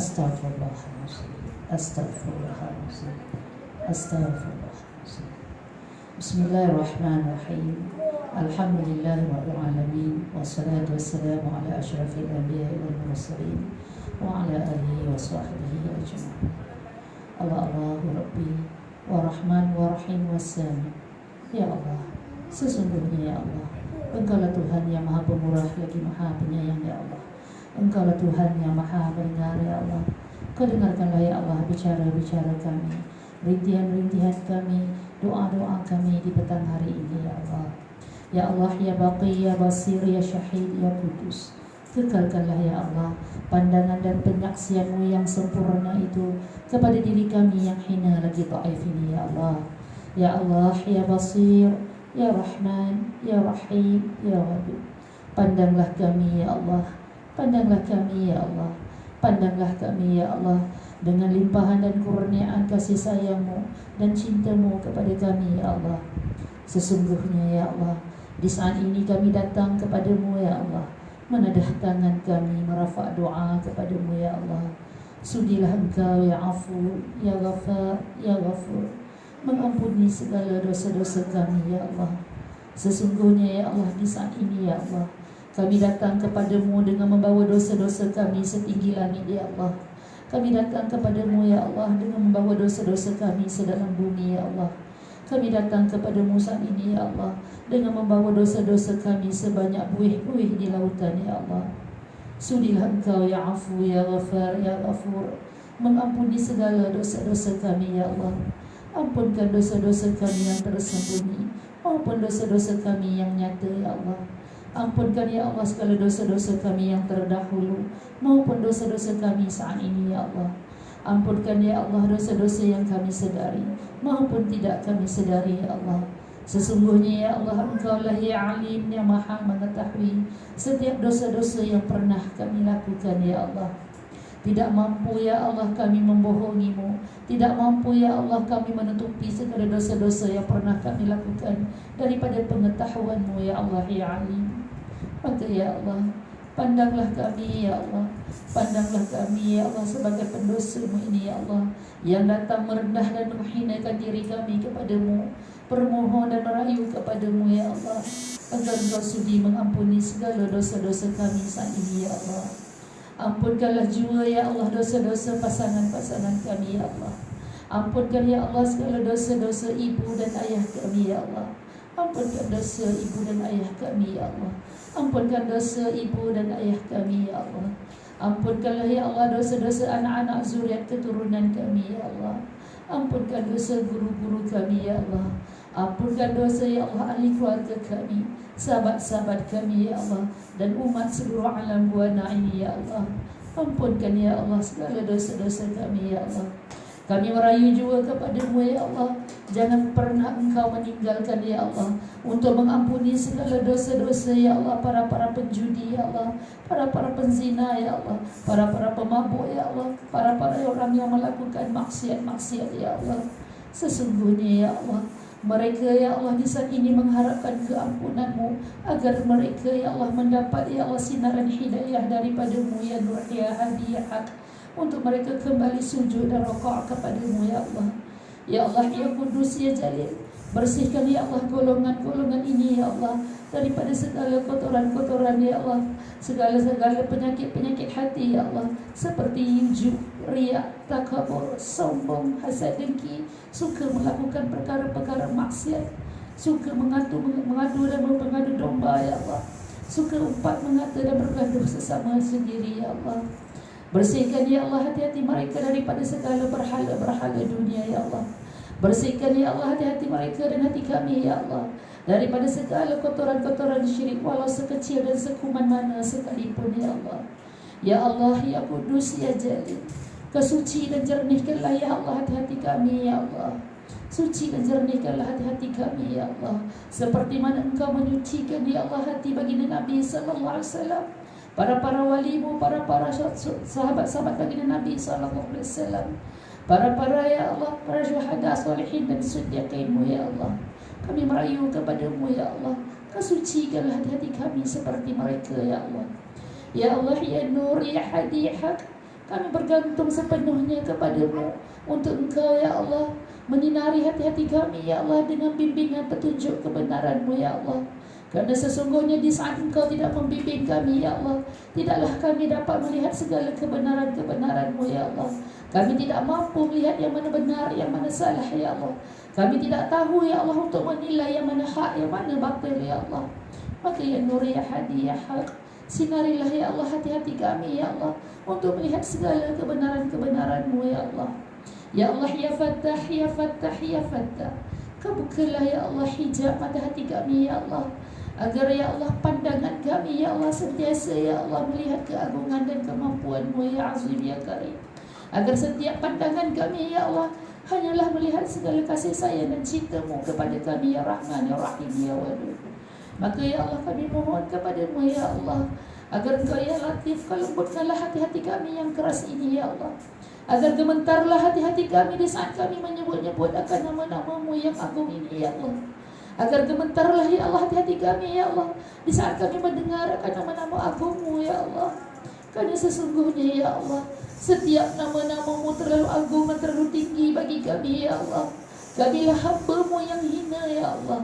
Astaghfirullahaladzim. Astaghfirullahaladzim. Astaghfirullahaladzim. Bismillahirrahmanirrahim. Alhamdulillahirabbil alamin. Wassalatu wassalamu ala asyrafil anbiya'i wal mursalin wa ala alihi wa sahbihi ajma'in. Allahu Rabbi wa Rahman wa Rahim wassami. Ya Allah, sesungguhnya ya Allah, Engkaulah Tuhan yang Maha Pemurah lagi Maha Penyayang ya Allah. Engkaulah Tuhan yang Maha Mendengar ya Allah. Kau dengarkanlah ya Allah bicara-bicara kami, rintihan-rintihan kami, doa-doa kami di petang hari ini ya Allah. Ya Allah, ya Baqi, ya Basir, ya Syahid, ya Kudus, kekalkanlah ya Allah pandangan dan penyaksianmu yang sempurna itu kepada diri kami yang hina lagi dhaif ini ya Allah. Ya Allah, ya Basir, ya Rahman, ya Rahim, ya Wadud, pandanglah kami ya Allah. Pandanglah kami ya Allah. Pandanglah kami ya Allah dengan limpahan dan kurniaan kasih sayang-Mu dan cinta-Mu kepada kami ya Allah. Sesungguhnya ya Allah, di saat ini kami datang kepadamu ya Allah, menadah tangan kami merafa doa kepadamu ya Allah. Sudilah Engkau ya Afu, ya Ghafar, ya Ghafur, mengampuni segala dosa-dosa kami ya Allah. Sesungguhnya ya Allah, di saat ini ya Allah, kami datang kepadamu dengan membawa dosa-dosa kami setinggi langit ya Allah. Kami datang kepadamu ya Allah dengan membawa dosa-dosa kami sedalam bumi ya Allah. Kami datang kepadamu saat ini ya Allah dengan membawa dosa-dosa kami sebanyak buih-buih di lautan ya Allah. Sudilah Engkau ya Afu, ya Ghafar, ya Ghafur, mengampuni segala dosa-dosa kami ya Allah. Ampunkan dosa-dosa kami yang tersembunyi maupun dosa-dosa kami yang nyata ya Allah. Ampunkan ya Allah segala dosa-dosa kami yang terdahulu maupun dosa-dosa kami saat ini ya Allah. Ampunkan ya Allah dosa-dosa yang kami sedari maupun tidak kami sedari ya Allah. Sesungguhnya ya Allah, Engkaulah ya Alim yang Maha mengetahui setiap dosa-dosa yang pernah kami lakukan ya Allah. Tidak mampu ya Allah kami membohongi-Mu. Tidak mampu ya Allah kami menutupi segala dosa-dosa yang pernah kami lakukan daripada pengetahuan-Mu ya Allah ya Alim. Maka ya Allah, pandanglah kami ya Allah. Pandanglah kami ya Allah sebagai pendosa-Mu ini ya Allah, yang datang merendah dan menghinakan diri kami kepadamu, bermohon dan merayu kepadamu ya Allah, agar Engkau sudi mengampuni segala dosa-dosa kami saat ini ya Allah. Ampunkanlah juga ya Allah dosa-dosa pasangan-pasangan kami ya Allah. Ampunkan ya Allah segala dosa-dosa ibu dan ayah kami ya Allah. Ampunkan dosa ibu dan ayah kami ya Allah. Ampunkan dosa ibu dan ayah kami ya Allah. Ampunkanlah ya Allah dosa-dosa anak-anak zuriat keturunan kami ya Allah. Ampunkan dosa guru-guru kami ya Allah. Ampunkan dosa ya Allah ahli keluarga kami, sahabat-sahabat kami ya Allah, dan umat seluruh alam buana ini ya Allah. Ampunkan ya Allah segala dosa-dosa kami ya Allah. Kami merayu juga kepadamu ya Allah, jangan pernah Engkau meninggalkan ya Allah untuk mengampuni segala dosa-dosa ya Allah, para penjudi ya Allah, para penzina ya Allah, para pemabuk ya Allah, para orang yang melakukan maksiat-maksiat ya Allah. Sesungguhnya ya Allah, mereka ya Allah di saat ini mengharapkan keampunan-Mu, agar mereka ya Allah mendapat ya Allah sinaran hidayah daripada-Mu ya Nur ya Hadi ya Haq, untuk mereka kembali sujud dan rakaat kepada-Mu ya Allah. Ya Allah ya Kudus ya Jalil, bersihkan ya Allah golongan-golongan ini ya Allah daripada segala kotoran-kotoran ya Allah, segala penyakit-penyakit hati ya Allah, seperti ujub, riya, takabur, sombong, hasad, dengki, suka melakukan perkara-perkara maksiat, suka mengadu dan mengadu domba ya Allah, suka umpat mengata dan bergaduh sesama sendiri ya Allah. Bersihkan ya Allah hati-hati mereka daripada segala berhala-berhala dunia ya Allah. Bersihkan ya Allah hati-hati mereka dan hati kami ya Allah daripada segala kotoran-kotoran syirik, walau sekecil dan sekuman mana sekalipun ya Allah. Ya Allah ya Kudus ya Jalil, kesuci dan jernihkanlah ya Allah hati-hati kami ya Allah. Suci dan jernihkanlah hati-hati kami ya Allah, seperti mana Engkau menyucikan ya Allah hati baginda Nabi sallallahu alaihi wasallam, para wali-Mu, para sahabat-sahabat baginda Nabi sallallahu alaihi wasallam, para ya Allah, para syuhada, salihin dan siddiqin-Mu ya Allah. Kami merayu kepadamu ya Allah, kesucikanlah hati-hati kami seperti mereka ya Allah. Ya Allah ya Nur ya Hadi ya Haq, Kami bergantung sepenuhnya kepadamu, untuk Engkau ya Allah menyinari hati-hati kami ya Allah dengan bimbingan petunjuk kebenaran-Mu ya Allah. Karena sesungguhnya di saat Engkau tidak membimbing kami ya Allah, tidaklah kami dapat melihat segala kebenaran-kebenaran-Mu ya Allah. Kami tidak mampu melihat yang mana benar, yang mana salah ya Allah. Kami tidak tahu ya Allah untuk menilai yang mana hak, yang mana batil ya Allah. Maka ya Nur ya Hadi ya Haq, sinarilah ya Allah hati-hati kami ya Allah, untuk melihat segala kebenaran-kebenaran-Mu ya Allah. Ya Allah ya Fattah ya Fattah ya Fattah, Kau bukalah ya Allah hijab mata hati kami ya Allah, agar ya Allah pandangan kami ya Allah sentiasa ya Allah melihat keagungan dan kemampuan-Mu ya Azim ya Karim. Agar setiap pandangan kami ya Allah hanyalah melihat segala kasih sayang dan cinta-Mu kepada kami ya Rahman ya Rahim ya Wadud. Maka ya Allah kami mohon kepada-Mu ya Allah, agar Engkau ya Latif, Kau lembutkanlah hati-hati kami yang keras ini ya Allah. Agar gementarlah hati-hati kami di saat kami menyebut-nyebut akan nama-nama-Mu yang agung ini ya Allah. Agar gementarlah ya Allah hati-hati kami ya Allah di saat kami mendengar akan nama-nama agung-Mu ya Allah. Karena sesungguhnya ya Allah, setiap nama-nama-Mu terlalu agung dan terlalu tinggi bagi kami ya Allah. Kamilah hamba-Mu yang hina ya Allah.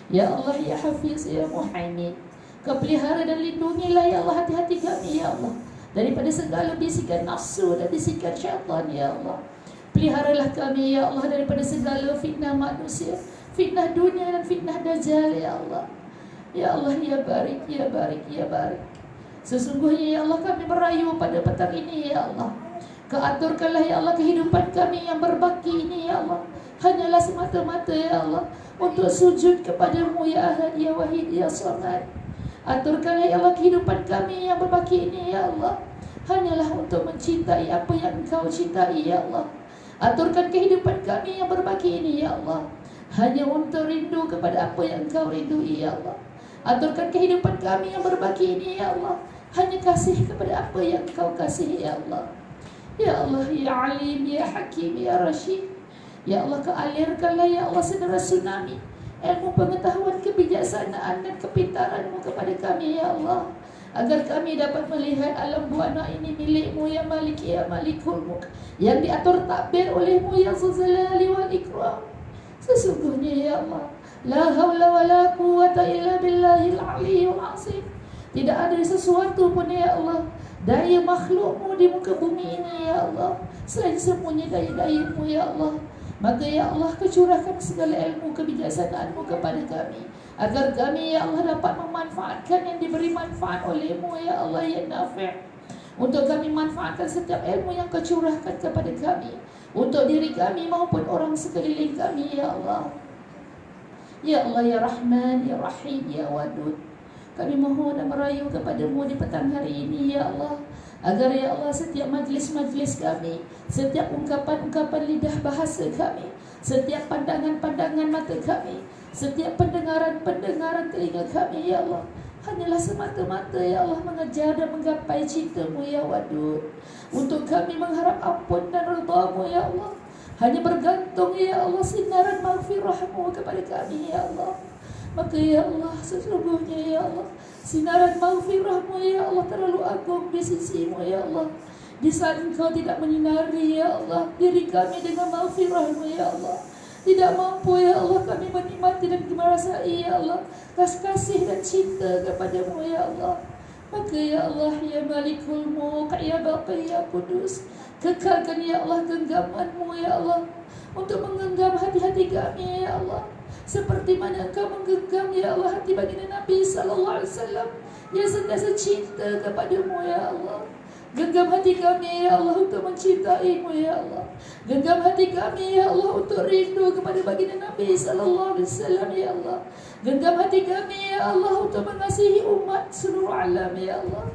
Ya Allah ya Hafiz ya Muhaimin, Kau pelihara dan lindungilah ya Allah hati-hati kami ya Allah daripada segala bisikan nafsu dan bisikan syaitan ya Allah. Peliharalah kami ya Allah daripada segala fitnah manusia, fitnah dunia dan fitnah dajjal ya Allah. Ya Allah ya Barik ya Barik ya Barik. Sesungguhnya ya Allah kami merayu pada petang ini ya Allah. Kau aturkanlah ya Allah kehidupan kami yang berbaki ini ya Allah, hanyalah semata-mata ya Allah untuk sujud kepada-Mu ya Ahad ya Wahid ya Samad. Aturkanlah ya Allah kehidupan kami yang berbaki ini ya Allah, hanyalah untuk mencintai apa yang Engkau cintai ya Allah. Aturkan kehidupan kami yang berbaki ini ya Allah, hanya untuk rindu kepada apa yang Engkau rindui ya Allah. Aturkan kehidupan kami yang berbaki ini ya Allah, hanya kasih kepada apa yang Engkau kasih ya Allah. Ya Allah ya Alim ya Hakim ya Rashid. Ya Allah Kau alirkanlah ya Allah sedera tsunami ilmu pengetahuan, kebijaksanaan dan kepintaran-Mu kepada kami ya Allah, agar kami dapat melihat alam buana ini milik-Mu ya Malik ya Malikul Mulk, yang diatur takbir oleh-Mu ya Zuljalali wal Ikram. Sesungguhnya ya Allah, la haula wa la quwwata illa billahil aliyyil azim. Tidak ada sesuatu pun ya Allah, daya makhluk-Mu di muka bumi ini ya Allah, selain semuanya daya-daya-Mu ya Allah. Maka ya Allah kecurahkan segala ilmu kebijaksanaan-Mu kepada kami, agar kami ya Allah dapat memanfaatkan yang diberi manfaat oleh-Mu ya Allah ya Nafi'. Untuk kami manfaatkan setiap ilmu yang Kau curahkan kepada kami, untuk diri kami maupun orang sekeliling kami ya Allah. Ya Allah ya Rahman ya Rahim ya Wadud. Kami mohon dan merayu kepada-Mu di petang hari ini ya Allah, agar ya Allah setiap majlis-majlis kami, setiap ungkapan-ungkapan lidah bahasa kami, setiap pandangan-pandangan mata kami, setiap pendengaran-pendengaran telinga kami ya Allah, hanyalah semata-mata ya Allah mengejar dan menggapai cinta-Mu ya Wadud. Untuk kami mengharap ampun dan redha-Mu ya Allah, hanya bergantung ya Allah sinaran maghfirah-Mu kepada kami ya Allah. Maka ya Allah sesungguhnya ya Allah sinaran maghfirah-Mu ya Allah terlalu agung di sisi-Mu ya Allah. Di saat Engkau tidak menyinari ya Allah diri kami dengan maghfirah-Mu ya Allah, tidak mampu ya Allah kami menikmati dan merasai ya Allah kasih dan cinta kepada-Mu ya Allah. Maka ya Allah ya Malikul Mulk ya Baqi ya Kudus, kekalkan ya Allah genggaman-Mu ya Allah untuk menggenggam hati-hati kami ya Allah, seperti mana Engkau menggenggam ya Allah hati baginda Nabi sallallahu alaihi wasallam yang sentiasa cinta kepada-Mu ya Allah. Genggam hati kami ya Allah untuk mencintai-Mu ya Allah. Genggam hati kami ya Allah untuk rindu kepada baginda Nabi sallallahu alaihi wasallam ya Allah. Genggam hati kami ya Allah untuk mengasihi umat seluruh alam ya Allah,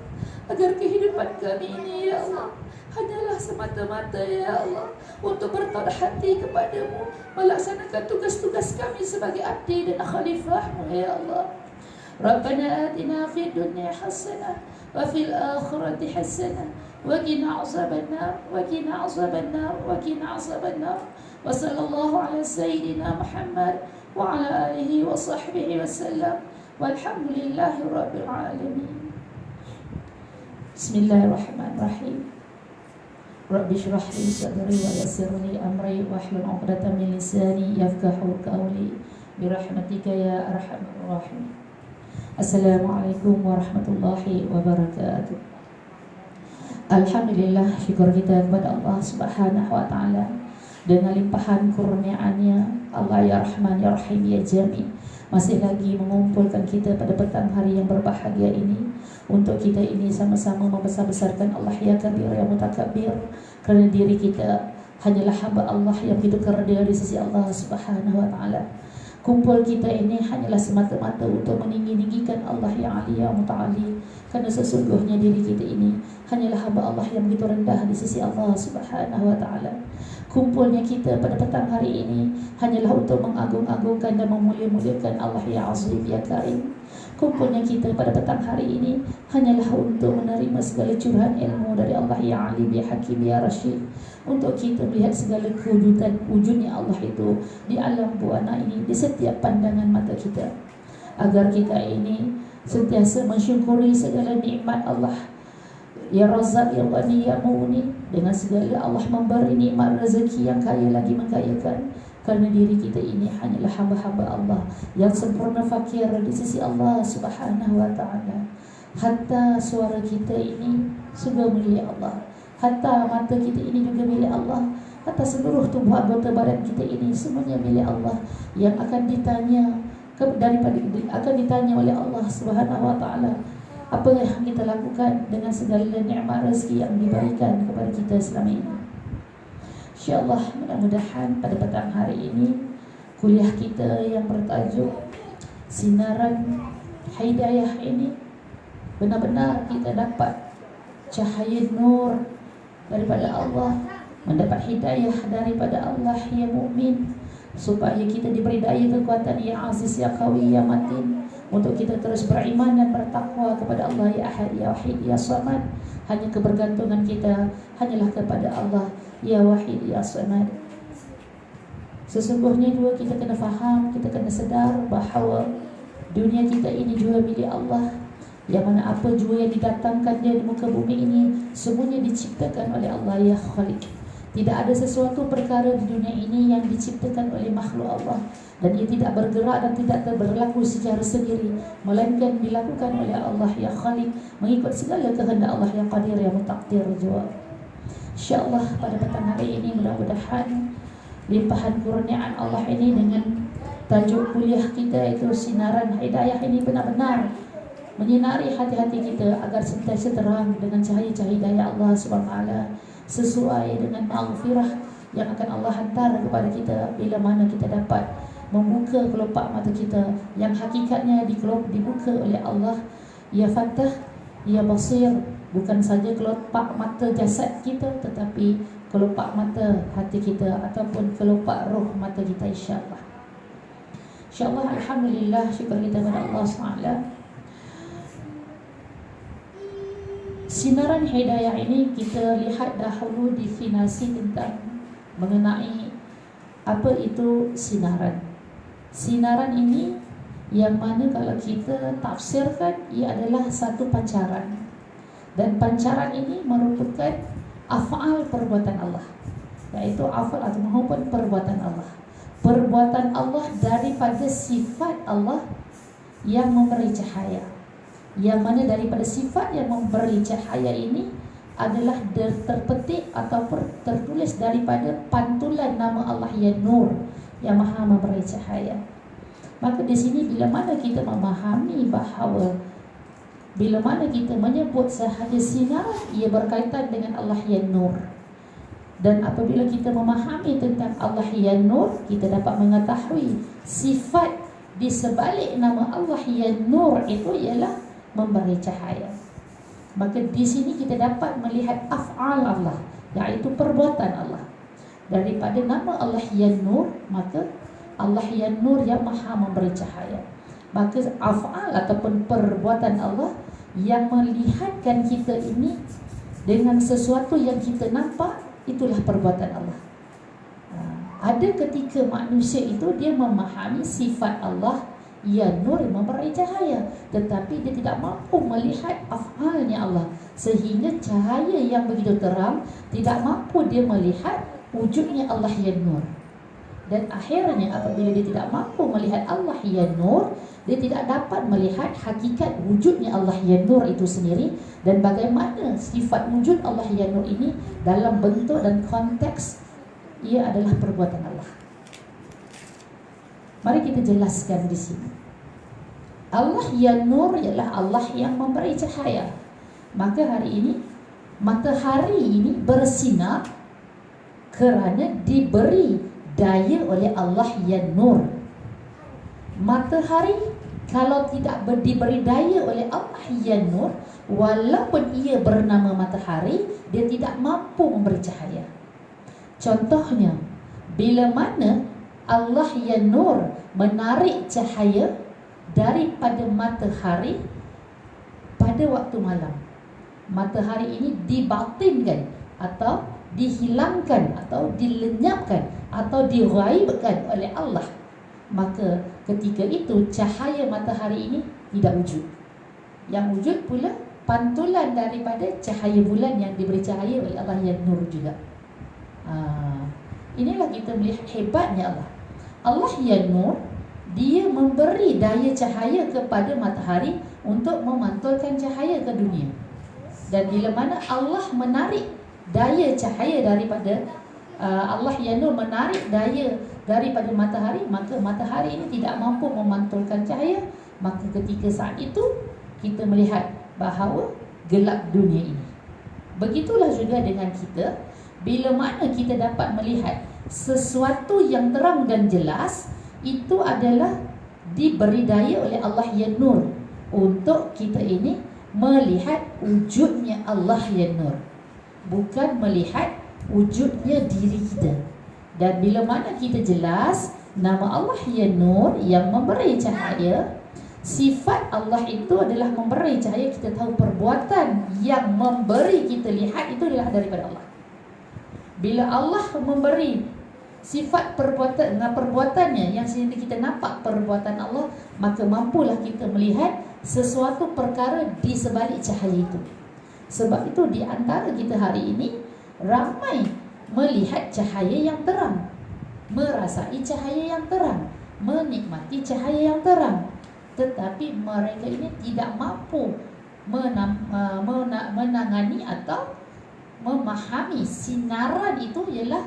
agar kehidupan kami ini ya Allah hanyalah semata-mata ya Allah untuk bertaut hati kepada-Mu, melaksanakan tugas-tugas kami sebagai abdi dan khalifah-Mu ya Allah. Rabbana atina fid dunya hasanah wa fil akhirati hasanah wa qina azabannar wa qina azabannar wa qina azabannar. Wa sallallahu ala sayyidina Muhammad wa ala alihi wa sahbihi wasallam. Walhamdulillahi rabbil alamin. Bismillahirrahmanirrahim. Rabbi shrah li sadri wa yassir li amri wahlul 'uqdatam min lisani yafqahu qawli birahmatika ya arhamar rahimin. Assalamualaikum warahmatullahi wabarakatuh. Alhamdulillah, syukur kita kepada Allah Subhanahu wa taala dengan limpahan kurnia-Nya. Allah ya Rahman ya Rahim ya Jami masih lagi mengumpulkan kita pada petang hari yang berbahagia ini untuk kita ini sama-sama membesar-besarkan Allah ya Kabir ya Mutakabbir, kerana diri kita hanyalah hamba Allah yang begitu kerdil di sisi Allah Subhanahu wa taala. Kumpul kita ini hanyalah semata-mata untuk meninggi-ninggikan Allah yang Ali yang Muta'ali, kerana sesungguhnya diri kita ini hanyalah hamba Allah yang begitu rendah di sisi Allah Subhanahu wa taala. Kumpulnya kita pada petang hari ini hanyalah untuk mengagung-agungkan dan memulia-muliakan Allah ya Azim ya Karim. Kumpulnya kita pada petang hari ini hanyalah untuk menerima segala curahan ilmu dari Allah ya Alim ya Hakim ya Rashid, untuk kita melihat segala kewujudan wujudnya Allah itu di alam buana ini, di setiap pandangan mata kita, agar kita ini sentiasa mensyukuri segala nikmat Allah ya Razzaq ya Ghani ya Mughni. Dengan segala Allah memberi nikmat rezeki yang kaya lagi mengkayakan, kerana diri kita ini hanyalah hamba-hamba Allah yang sempurna fakir di sisi Allah Subhanahu wa taala. Hatta suara kita ini juga milik Allah, hatta mata kita ini juga milik Allah, hatta seluruh tubuh anggota badan kita ini semuanya milik Allah, yang akan ditanya akan ditanya oleh Allah Subhanahu wa taala apa yang kita lakukan dengan segala nikmat rezeki yang diberikan kepada kita selama ini. InsyaAllah, mudah-mudahan pada petang hari ini kuliah kita yang bertajuk Sinaran Hidayah ini benar-benar kita dapat cahaya nur daripada Allah, mendapat hidayah daripada Allah ya mukmin, supaya kita diberi daya kekuatan ya aziz ya qawi ya matin, untuk kita terus beriman dan bertakwa kepada Allah ya Ahad ya Wahid ya Samad. Hanya kebergantungan kita hanyalah kepada Allah ya Wahid ya Samad. Sesungguhnya juga kita kena faham, kita kena sedar bahawa dunia kita ini juga milik Allah, yang mana apa juga yang didatangkan dia di muka bumi ini semuanya diciptakan oleh Allah ya Khaliq. Tidak ada sesuatu perkara di dunia ini yang diciptakan oleh makhluk Allah dan ia tidak bergerak dan tidak berlaku secara sendiri, melainkan dilakukan oleh Allah ya Khaliq mengikut segala kehendak Allah yang Qadir yang Mutakdir juga. InsyaAllah pada petang hari ini mudah-mudahan limpahan kurniaan Allah ini dengan tajuk kuliah kita itu Sinaran Hidayah ini benar-benar menyinari hati-hati kita agar sentiasa terang dengan cahaya-cahaya hidayah Allah SWT, sesuai dengan maghfirah yang akan Allah hantar kepada kita bila mana kita dapat membuka kelopak mata kita yang hakikatnya dibuka oleh Allah ya Fattah ya Basir. Bukan saja kelopak mata jasad kita, tetapi kelopak mata hati kita ataupun kelopak roh mata kita, insyaAllah. InsyaAllah, Alhamdulillah, syukur kita kepada Allah SWT. Sinaran hidayah ini kita lihat dahulu definisi tentang mengenai apa itu sinaran. Sinaran ini yang mana kalau kita tafsirkan ia adalah satu pancaran, dan pancaran ini merupakan af'al perbuatan Allah, iaitu af'al atau maupun perbuatan Allah. Perbuatan Allah daripada sifat Allah yang memberi cahaya, yang mana daripada sifat yang memberi cahaya ini adalah terpetik ataupun tertulis daripada pantulan nama Allah yang Nur, yang Maha memberi cahaya. Maka di sini bila mana kita memahami bahawa bila mana kita menyebut sahaja sinar, ia berkaitan dengan Allah yang Nur. Dan apabila kita memahami tentang Allah yang Nur, kita dapat mengetahui sifat di sebalik nama Allah yang Nur itu ialah memberi cahaya. Maka di sini kita dapat melihat af'al Allah, iaitu perbuatan Allah. Daripada nama Allah yang Nur, maka Allah yang Nur yang Maha memberi cahaya. Maka af'al ataupun perbuatan Allah yang melihatkan kita ini dengan sesuatu yang kita nampak, itulah perbuatan Allah. Ada ketika manusia itu dia memahami sifat Allah Ya nur memberi cahaya, tetapi dia tidak mampu melihat af'alnya Allah, sehingga cahaya yang begitu terang tidak mampu dia melihat wujudnya Allah ya nur. Dan akhirnya apabila dia tidak mampu melihat Allah ya nur, dia tidak dapat melihat hakikat wujudnya Allah ya nur itu sendiri, dan bagaimana sifat wujud Allah ya nur ini dalam bentuk dan konteks ia adalah perbuatan Allah. Mari kita jelaskan di sini. Allah ya nur ialah Allah yang memberi cahaya. Maka hari ini matahari ini bersinar kerana diberi daya oleh Allah ya nur. Matahari kalau tidak diberi daya oleh Allah ya nur, walaupun ia bernama matahari, dia tidak mampu memberi cahaya. Contohnya, bila mana Allah ya nur menarik cahaya daripada matahari pada waktu malam, matahari ini dibatinkan atau dihilangkan atau dilenyapkan atau diraibkan oleh Allah, maka ketika itu cahaya matahari ini tidak wujud. Yang wujud pula pantulan daripada cahaya bulan yang diberi cahaya oleh Allah yang nur juga. Inilah kita melihat hebatnya Allah. Allah ya nur, dia memberi daya cahaya kepada matahari untuk memantulkan cahaya ke dunia. Dan bila mana Allah menarik daya cahaya daripada Allah ya nur menarik daya daripada matahari, maka matahari ini tidak mampu memantulkan cahaya. Maka ketika saat itu kita melihat bahawa gelap dunia ini. Begitulah juga dengan kita. Bila mana kita dapat melihat sesuatu yang terang dan jelas, itu adalah diberi daya oleh Allah ya nur untuk kita ini melihat wujudnya Allah ya nur, bukan melihat wujudnya diri kita. Dan bila mana kita jelas nama Allah ya nur yang memberi cahaya, sifat Allah itu adalah memberi cahaya, kita tahu perbuatan yang memberi kita lihat itu adalah daripada Allah. Bila Allah memberi sifat perbuatan dengan perbuatannya yang sehingga kita nampak perbuatan Allah, maka mampulah kita melihat sesuatu perkara di sebalik cahaya itu. Sebab itu di antara kita hari ini ramai melihat cahaya yang terang, merasai cahaya yang terang, menikmati cahaya yang terang, tetapi mereka ini tidak mampu menangani atau memahami sinaran itu ialah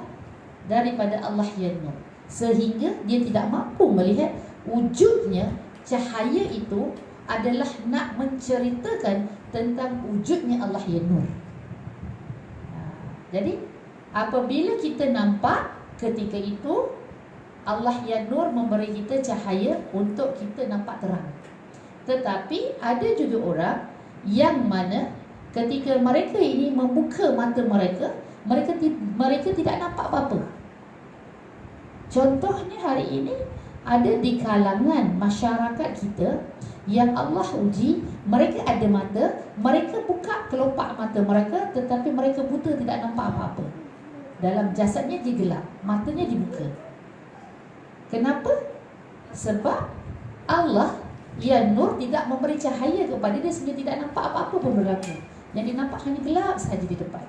daripada Allah ya nur, sehingga dia tidak mampu melihat wujudnya cahaya itu adalah nak menceritakan tentang wujudnya Allah ya nur. Jadi apabila kita nampak ketika itu Allah ya nur memberi kita cahaya untuk kita nampak terang. Tetapi ada juga orang yang mana ketika mereka ini membuka mata mereka, mereka tidak nampak apa-apa. Contohnya hari ini ada di kalangan masyarakat kita yang Allah uji, mereka ada mata, mereka buka kelopak mata mereka, tetapi mereka buta, tidak nampak apa-apa. Dalam jasadnya dia gelap, matanya dibuka. Kenapa? Sebab Allah ya nur tidak memberi cahaya kepada dia sehingga tidak nampak apa-apa pun berlaku. Yang dia nampak hanya gelap sahaja di depan.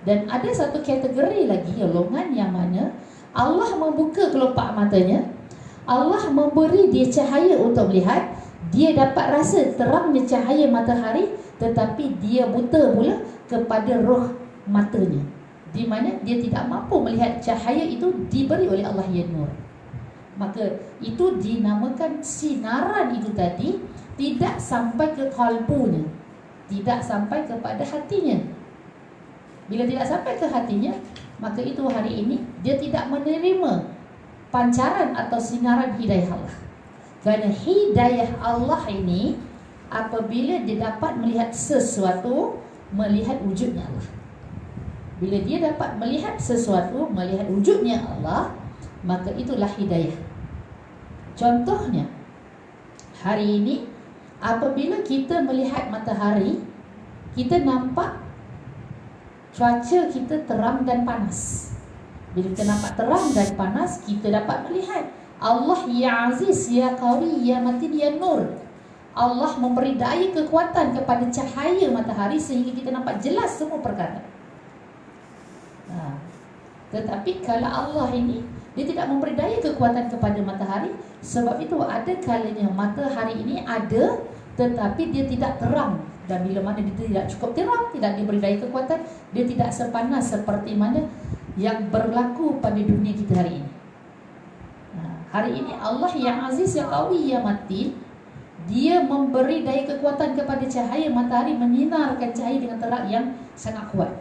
Dan ada satu kategori lagi, golongan yang mana Allah membuka kelopak matanya, Allah memberi dia cahaya untuk melihat, dia dapat rasa terangnya cahaya matahari, tetapi dia buta pula kepada roh matanya, di mana dia tidak mampu melihat cahaya itu diberi oleh Allah ya nur. Maka itu dinamakan sinaran itu tadi tidak sampai ke kalbunya, tidak sampai kepada hatinya. Bila tidak sampai ke hatinya, maka itu hari ini dia tidak menerima pancaran atau sinaran hidayah Allah. Kerana hidayah Allah ini apabila dia dapat melihat sesuatu, melihat wujudnya Allah. Bila dia dapat melihat sesuatu, melihat wujudnya Allah, maka itulah hidayah. Contohnya, hari ini apabila kita melihat matahari, kita nampak cuaca kita terang dan panas. Bila kita nampak terang dan panas, kita dapat melihat Allah ya Aziz, ya Qawi, ya Matin, ya Nur. Allah memberi daya kekuatan kepada cahaya matahari sehingga kita nampak jelas semua perkara. Tetapi kalau Allah ini, dia tidak memberi daya kekuatan kepada matahari. Sebab itu ada kalanya matahari ini ada, tetapi dia tidak terang. Dan bila mana dia tidak cukup terang, tidak diberi daya kekuatan, dia tidak sepanas seperti mana yang berlaku pada dunia kita hari ini. Hari ini Allah yang Aziz, yang Qawi, yang Matin, dia memberi daya kekuatan kepada cahaya matahari, menyinarkan cahaya dengan terang yang sangat kuat.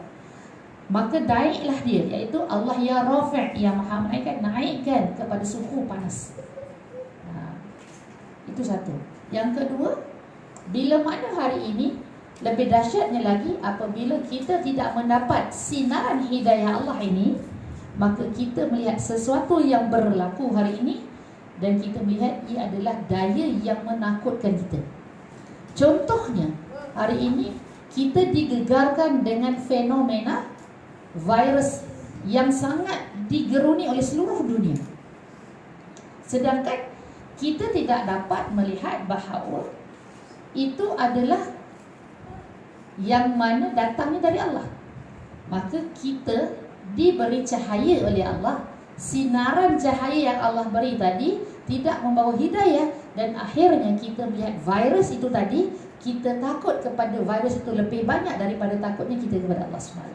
Maka naiklah dia, iaitu Allah ya Rafi', yang maha menaikkan, naikkan kepada suhu panas. Itu satu. Yang kedua, bila mana hari ini lebih dahsyatnya lagi, apabila kita tidak mendapat sinaran hidayah Allah ini, maka kita melihat sesuatu yang berlaku hari ini dan kita melihat ia adalah daya yang menakutkan kita. Contohnya, hari ini kita digegarkan dengan fenomena virus yang sangat digeruni oleh seluruh dunia. Sedangkan kita tidak dapat melihat bahawa itu adalah yang mana datangnya dari Allah. Maka kita diberi cahaya oleh Allah. Sinaran cahaya yang Allah beri tadi tidak membawa hidayah, dan akhirnya kita melihat virus itu tadi, kita takut kepada virus itu lebih banyak daripada takutnya kita kepada Allah SWT.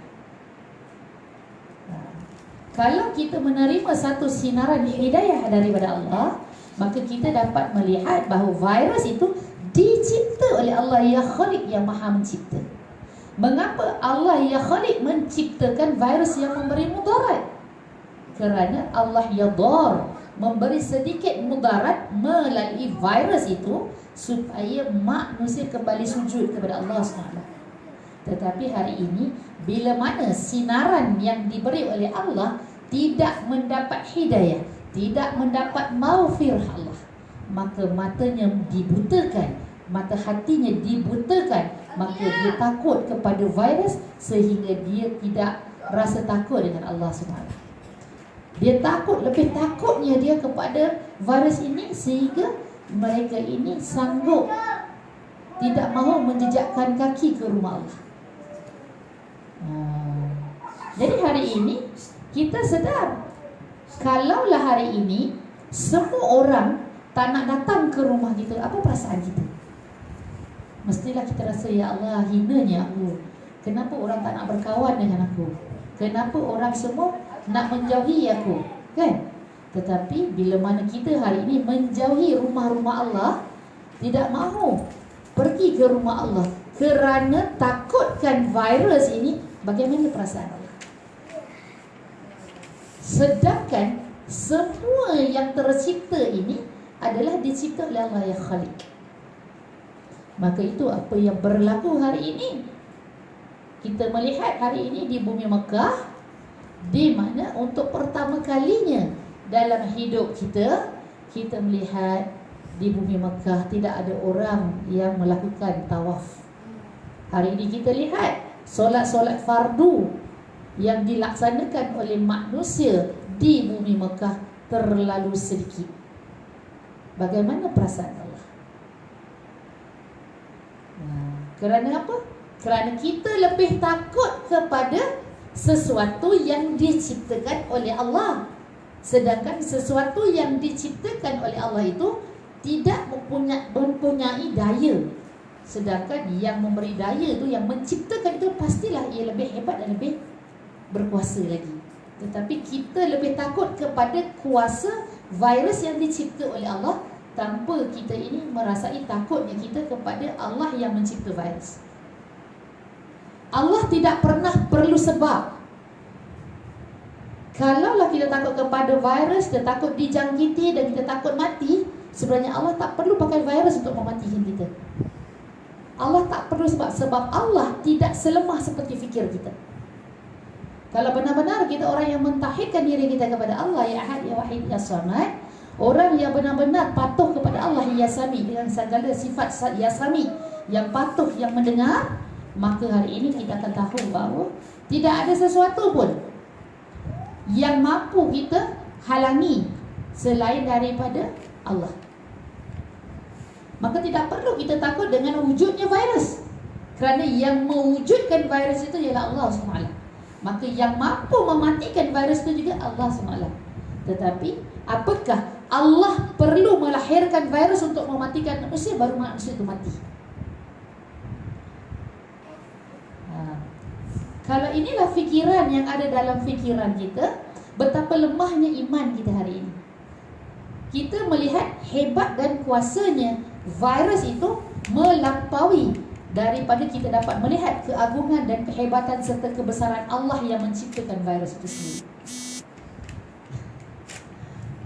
Kalau kita menerima satu sinaran hidayah daripada Allah, maka kita dapat melihat bahawa virus itu dicipta oleh Allah ya Khaliq, yang maha mencipta. Mengapa Allah ya Khaliq menciptakan virus yang memberi mudarat? Kerana Allah ya Dar, memberi sedikit mudarat melalui virus itu supaya manusia kembali sujud kepada Allah SWT. Tetapi hari ini, bila mana sinaran yang diberi oleh Allah tidak mendapat hidayah, tidak mendapat maghfirah Allah, maka matanya dibutakan, mata hatinya dibutakan, maka dia takut kepada virus sehingga dia tidak rasa takut dengan Allah SWT. Dia takut, lebih takutnya dia kepada virus ini sehingga mereka ini sanggup tidak mahu menjejakkan kaki ke rumah Allah. Jadi hari ini kita sedar, kalaulah hari ini semua orang tak nak datang ke rumah kita, apa perasaan kita? Mestilah kita rasa, ya Allah, hinanya aku. Kenapa orang tak nak berkawan dengan aku? Kenapa orang semua nak menjauhi aku, kan? Tetapi bila mana kita hari ini menjauhi rumah-rumah Allah, tidak mahu pergi ke rumah Allah kerana takutkan virus ini, bagaimana perasaan Allah? Sedangkan semua yang tercipta ini adalah dicipta oleh Allah yang Khaliq. Maka itu apa yang berlaku hari ini. Kita melihat hari ini di bumi Mekah, di mana untuk pertama kalinya dalam hidup kita, kita melihat di bumi Mekah tidak ada orang yang melakukan tawaf. Hari ini kita lihat solat-solat fardu yang dilaksanakan oleh manusia di bumi Mekah terlalu sedikit. Bagaimana perasaan Allah? Kerana apa? Kerana kita lebih takut kepada sesuatu yang diciptakan oleh Allah. Sedangkan sesuatu yang diciptakan oleh Allah itu tidak mempunyai daya. Sedangkan yang memberi daya itu, yang menciptakan itu, pastilah ia lebih hebat dan lebih berkuasa lagi. Tetapi kita lebih takut kepada kuasa virus yang dicipta oleh Allah, tanpa kita ini merasai takutnya kita kepada Allah yang mencipta virus. Allah tidak pernah perlu sebab. Kalaulah kita takut kepada virus, kita takut dijangkiti dan kita takut mati, sebenarnya Allah tak perlu pakai virus untuk mematikan kita. Allah tak perlu sebab Allah tidak selemah seperti fikir kita. Kalau benar-benar kita orang yang mentauhidkan diri kita kepada Allah, ya Ahad, ya Wahid, ya Samad, orang yang benar-benar patuh kepada Allah, ya Sami, dengan segala sifat ya Sami, yang patuh, yang mendengar, maka hari ini kita akan tahu bahawa tidak ada sesuatu pun yang mampu kita halangi selain daripada Allah. Maka tidak perlu kita takut dengan wujudnya virus, kerana yang mewujudkan virus itu ialah Allah SWT. Maka yang mampu mematikan virus itu juga Allah SWT. Tetapi apakah Allah perlu melahirkan virus untuk mematikan manusia baru manusia itu mati? Kalau inilah fikiran yang ada dalam fikiran kita, betapa lemahnya iman kita hari ini. Kita melihat hebat dan kuasanya virus itu melampaui daripada kita dapat melihat keagungan dan kehebatan serta kebesaran Allah yang menciptakan virus itu sendiri.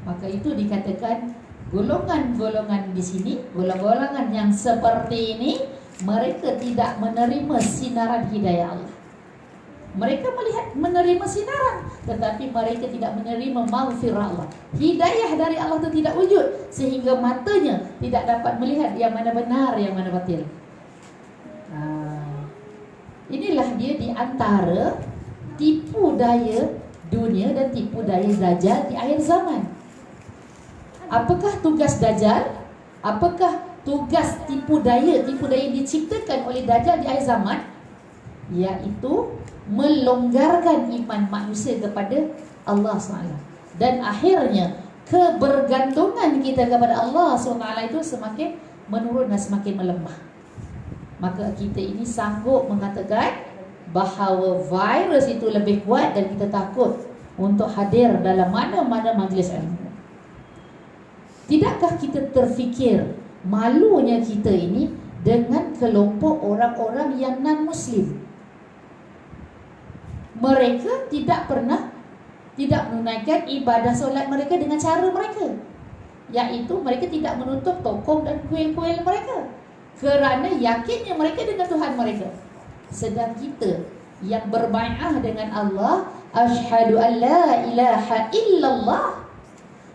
Maka itu dikatakan golongan-golongan di sini, golongan-golongan yang seperti ini, mereka tidak menerima sinaran hidayah Allah. Mereka menerima sinaran, tetapi mereka tidak menerima maghfirah Allah. Hidayah dari Allah itu tidak wujud, sehingga matanya tidak dapat melihat yang mana benar, yang mana batil. Inilah dia di antara tipu daya dunia dan tipu daya Dajjal di akhir zaman. Apakah tugas Dajjal? Apakah tugas tipu daya yang diciptakan oleh Dajjal di akhir zaman? Iaitu melonggarkan iman manusia kepada Allah SWT. Dan akhirnya kebergantungan kita kepada Allah SWT itu semakin menurun dan semakin melemah. Maka kita ini sanggup mengatakan bahawa virus itu lebih kuat, dan kita takut untuk hadir dalam mana-mana majlis ilmu. Tidakkah kita terfikir malunya kita ini dengan kelompok orang-orang yang non-Muslim? Mereka tidak menunaikan ibadah solat mereka dengan cara mereka, iaitu mereka tidak menutup tokong dan kuil-kuil mereka, kerana yakinnya mereka dengan Tuhan mereka. Sedang kita yang berbai'ah dengan Allah, asyhadu an la ilaha illallah,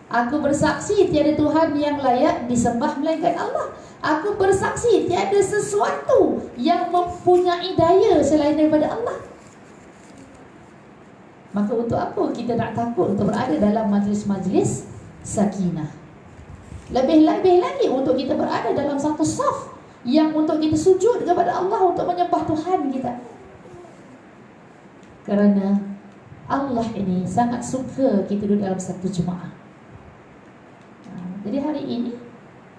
aku bersaksi tiada Tuhan yang layak disembah melainkan Allah. Aku bersaksi tiada sesuatu yang mempunyai daya selain daripada Allah. Maka untuk apa kita nak takut untuk berada dalam majlis-majlis sakinah? Lebih-lebih lagi untuk kita berada dalam satu saf yang untuk kita sujud kepada Allah, untuk menyembah Tuhan kita. Kerana Allah ini sangat suka kita duduk dalam satu jemaah. Jadi hari ini,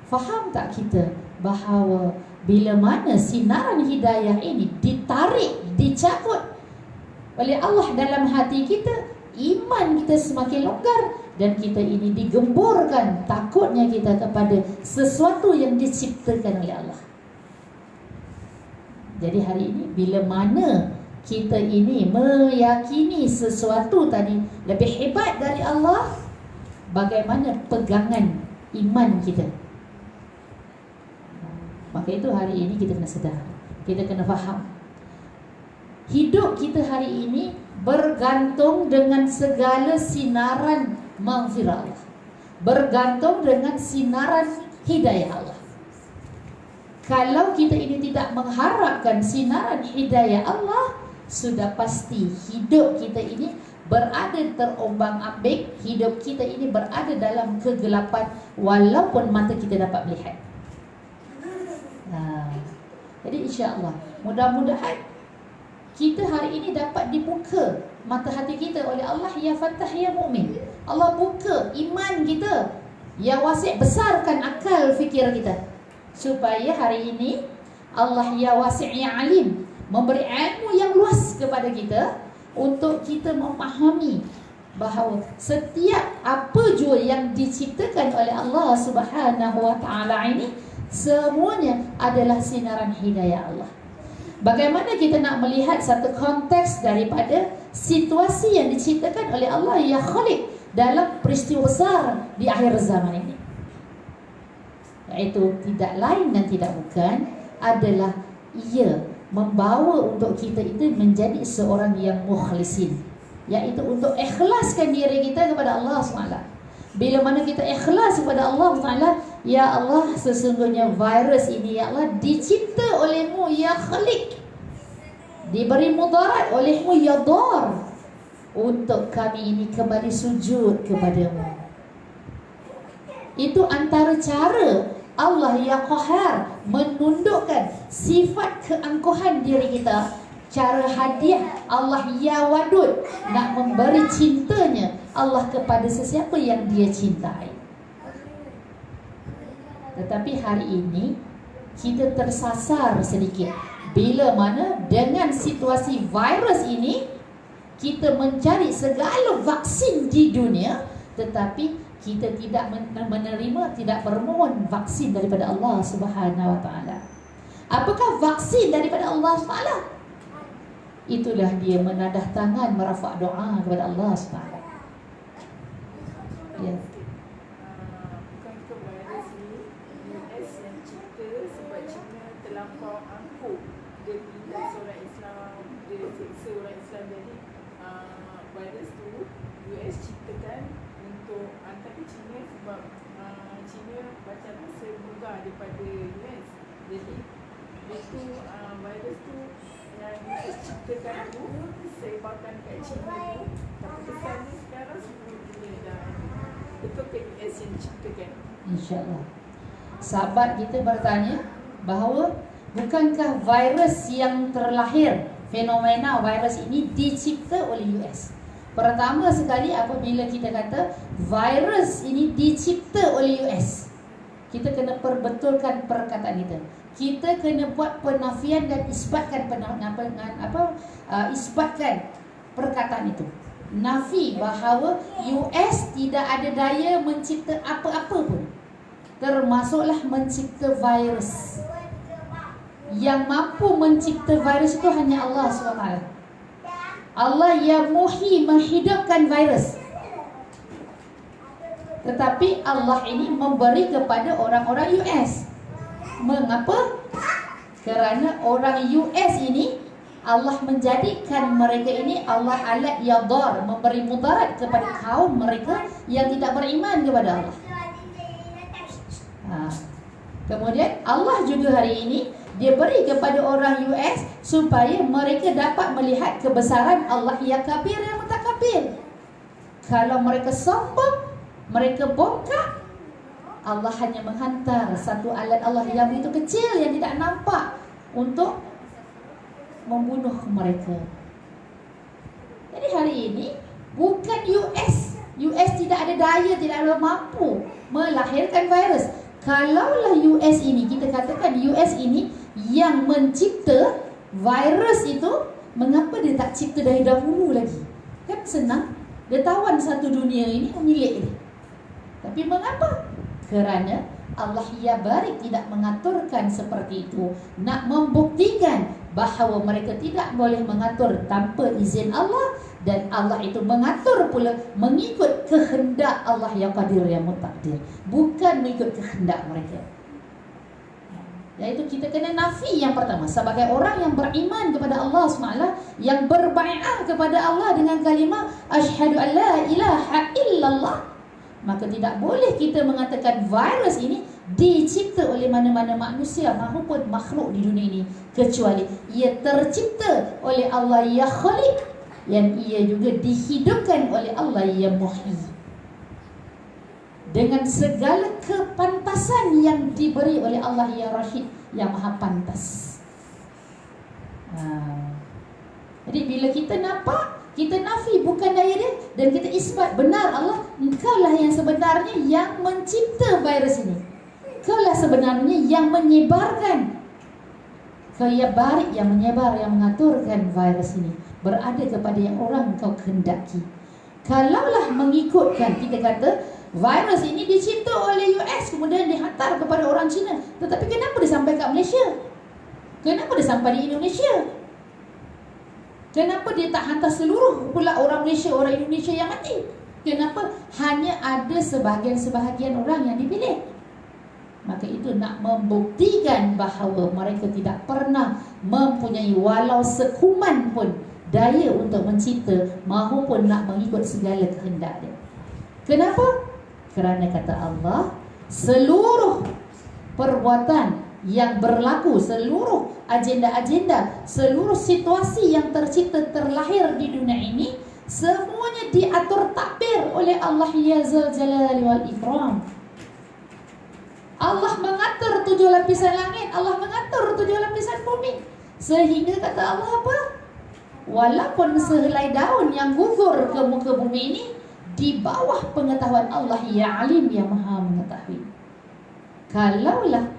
faham tak kita bahawa bila mana sinaran hidayah ini ditarik, dicabut oleh Allah dalam hati kita, iman kita semakin longgar, dan kita ini digemburkan takutnya kita kepada sesuatu yang diciptakan oleh Allah. Jadi hari ini, bila mana kita ini meyakini sesuatu tadi lebih hebat dari Allah, bagaimana pegangan iman kita? Maka itu hari ini kita kena sedar, kita kena faham, hidup kita hari ini bergantung dengan segala sinaran maghfirah Allah, bergantung dengan sinaran hidayah Allah. Kalau kita ini tidak mengharapkan sinaran hidayah Allah, sudah pasti hidup kita ini berada terombang-ambing, hidup kita ini berada dalam kegelapan walaupun mata kita dapat melihat. Jadi insya-Allah, mudah-mudahan kita hari ini dapat dibuka mata hati kita oleh Allah, ya Fattah ya Mu'min. Allah buka iman kita, ya Wasi', besarkan akal fikir kita, supaya hari ini Allah ya Wasi' ya Alim memberi ilmu yang luas kepada kita, untuk kita memahami bahawa setiap apa jua yang diciptakan oleh Allah Subhanahu wa taala ini semuanya adalah sinaran hidayah Allah. Bagaimana kita nak melihat satu konteks daripada situasi yang diciptakan oleh Allah ya Khaliq dalam peristiwa besar di akhir zaman ini, iaitu tidak lain dan tidak bukan adalah ia membawa untuk kita itu menjadi seorang yang mukhlisin, iaitu untuk ikhlaskan diri kita kepada Allah SWT. Bila mana kita ikhlas kepada Allah SWT, ya Allah, sesungguhnya virus ini ya Allah dicipta olehmu ya Khaliq, diberi mudarat olehmu ya Dar, untuk kami ini kembali sujud kepadamu. Itu antara cara Allah yang Qahar menundukkan sifat keangkuhan diri kita. Cara hadiah Allah ya Wadud, nak memberi cintanya Allah kepada sesiapa yang dia cintai. Tetapi hari ini kita tersasar sedikit. Bila mana dengan situasi virus ini, kita mencari segala vaksin di dunia, tetapi kita tidak menerima, tidak bermohon vaksin daripada Allah Subhanahu Wa Taala. Apakah vaksin daripada Allah Subhanahu Wa Taala? Itulah dia menadah tangan, merafak doa kepada Allah Subhanahu Wa Taala. Ya. Virus tu US ciptakan untuk hantar ke China sebab China macam semoga daripada US. Jadi itu virus tu yang US ciptakan tu sebarkan kat China tu, tapi kesannya sekarang seluruh dunia dah. Betul ke US yang ciptakan? InsyaAllah. Sahabat kita bertanya bahawa bukankah virus yang terlahir, fenomena virus ini dicipta oleh US? Pertama sekali apabila kita kata virus ini dicipta oleh US, kita kena perbetulkan perkataan kita. Kita kena buat penafian dan isbatkan isbatkan perkataan itu. Nafi bahawa US tidak ada daya mencipta apa-apa pun, termasuklah mencipta virus. Yang mampu mencipta virus itu hanya Allah SWT. Allah yang muhi, menghidupkan virus. Tetapi Allah ini memberi kepada orang-orang US. Mengapa? Kerana orang US ini Allah menjadikan mereka ini Allah alat yadar, memberi mudarat kepada kaum mereka yang tidak beriman kepada Allah. Kemudian Allah juga hari ini dia beri kepada orang US supaya mereka dapat melihat kebesaran Allah yang kabir yang mutakabir. Kalau mereka sombong, mereka bongkak, Allah hanya menghantar satu alat Allah yang begitu kecil yang tidak nampak untuk membunuh mereka. Jadi hari ini bukan US tidak ada daya, tidak ada mampu melahirkan virus. Kalaulah US ini, kita katakan US ini yang mencipta virus itu, mengapa dia tak cipta dari dahulu lagi? Kan senang, dia tawan satu dunia ini milik dia. Tapi mengapa? Kerana Allah ya barik tidak mengaturkan seperti itu, nak membuktikan bahawa mereka tidak boleh mengatur tanpa izin Allah, dan Allah itu mengatur pula mengikut kehendak Allah yang qadir yang mutakdir, bukan mengikut kehendak mereka. Iaitu kita kena nafi yang pertama. Sebagai orang yang beriman kepada Allah SWT, yang berbai'ah kepada Allah dengan kalimah asyhadu an la ilaha illallah, maka tidak boleh kita mengatakan virus ini dicipta oleh mana-mana manusia maupun makhluk di dunia ini, kecuali ia tercipta oleh Allah ya khaliq, yang ia juga dihidupkan oleh Allah yang muhyi, dengan segala kepantasan yang diberi oleh Allah ya Rashid, yang maha pantas. Jadi bila kita nampak, kita nafi bukan daya dia, dan kita isbat benar Allah, engkaulah yang sebenarnya yang mencipta virus ini, engkaulah sebenarnya yang menyebarkan. Kau ya barik yang menyebar, yang mengaturkan virus ini berada kepada yang orang kau kehendaki. Kalaulah mengikutkan, kita kata virus ini dicipta oleh US kemudian dihantar kepada orang Cina, tetapi kenapa dia sampai kat Malaysia? Kenapa dia sampai di Indonesia? Kenapa dia tak hantar seluruh pula orang Malaysia, orang Indonesia yang mati? Kenapa hanya ada sebahagian-sebahagian orang yang dipilih? Maka itu nak membuktikan bahawa mereka tidak pernah mempunyai walau sekuman pun daya untuk mencipta maupun nak mengikut segala kehendak dia. Kenapa? Kerana kata Allah, seluruh perbuatan yang berlaku, seluruh agenda-agenda, seluruh situasi yang tercipta terlahir di dunia ini, semuanya diatur takbir oleh Allah ya Zal Jalali wal Ikram. Allah mengatur 7 lapisan langit, Allah mengatur 7 lapisan bumi. Sehingga kata Allah apa? Walaupun sehelai daun yang gugur ke muka bumi ini, di bawah pengetahuan Allah yang alim, yang maha mengetahui. Kalaulah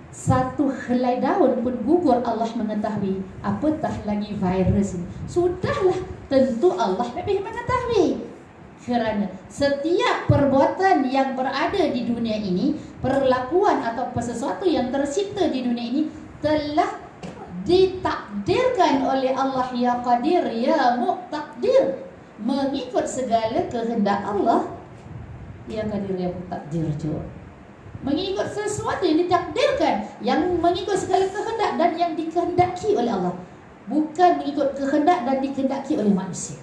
satu helai daun pun gugur, Allah mengetahui, apatah lagi virus ini. Sudahlah, tentu Allah lebih mengetahui. Kerana setiap perbuatan yang berada di dunia ini, perlakuan atau sesuatu yang tercipta di dunia ini telah ditakdirkan oleh Allah ya Qadir ya Muqtadir, mengikut segala kehendak Allah ya Qadir ya Muqtadir juga. Mengikut sesuatu yang ditakdirkan, yang mengikut segala kehendak dan yang dikehendaki oleh Allah, bukan mengikut kehendak dan dikehendaki oleh manusia.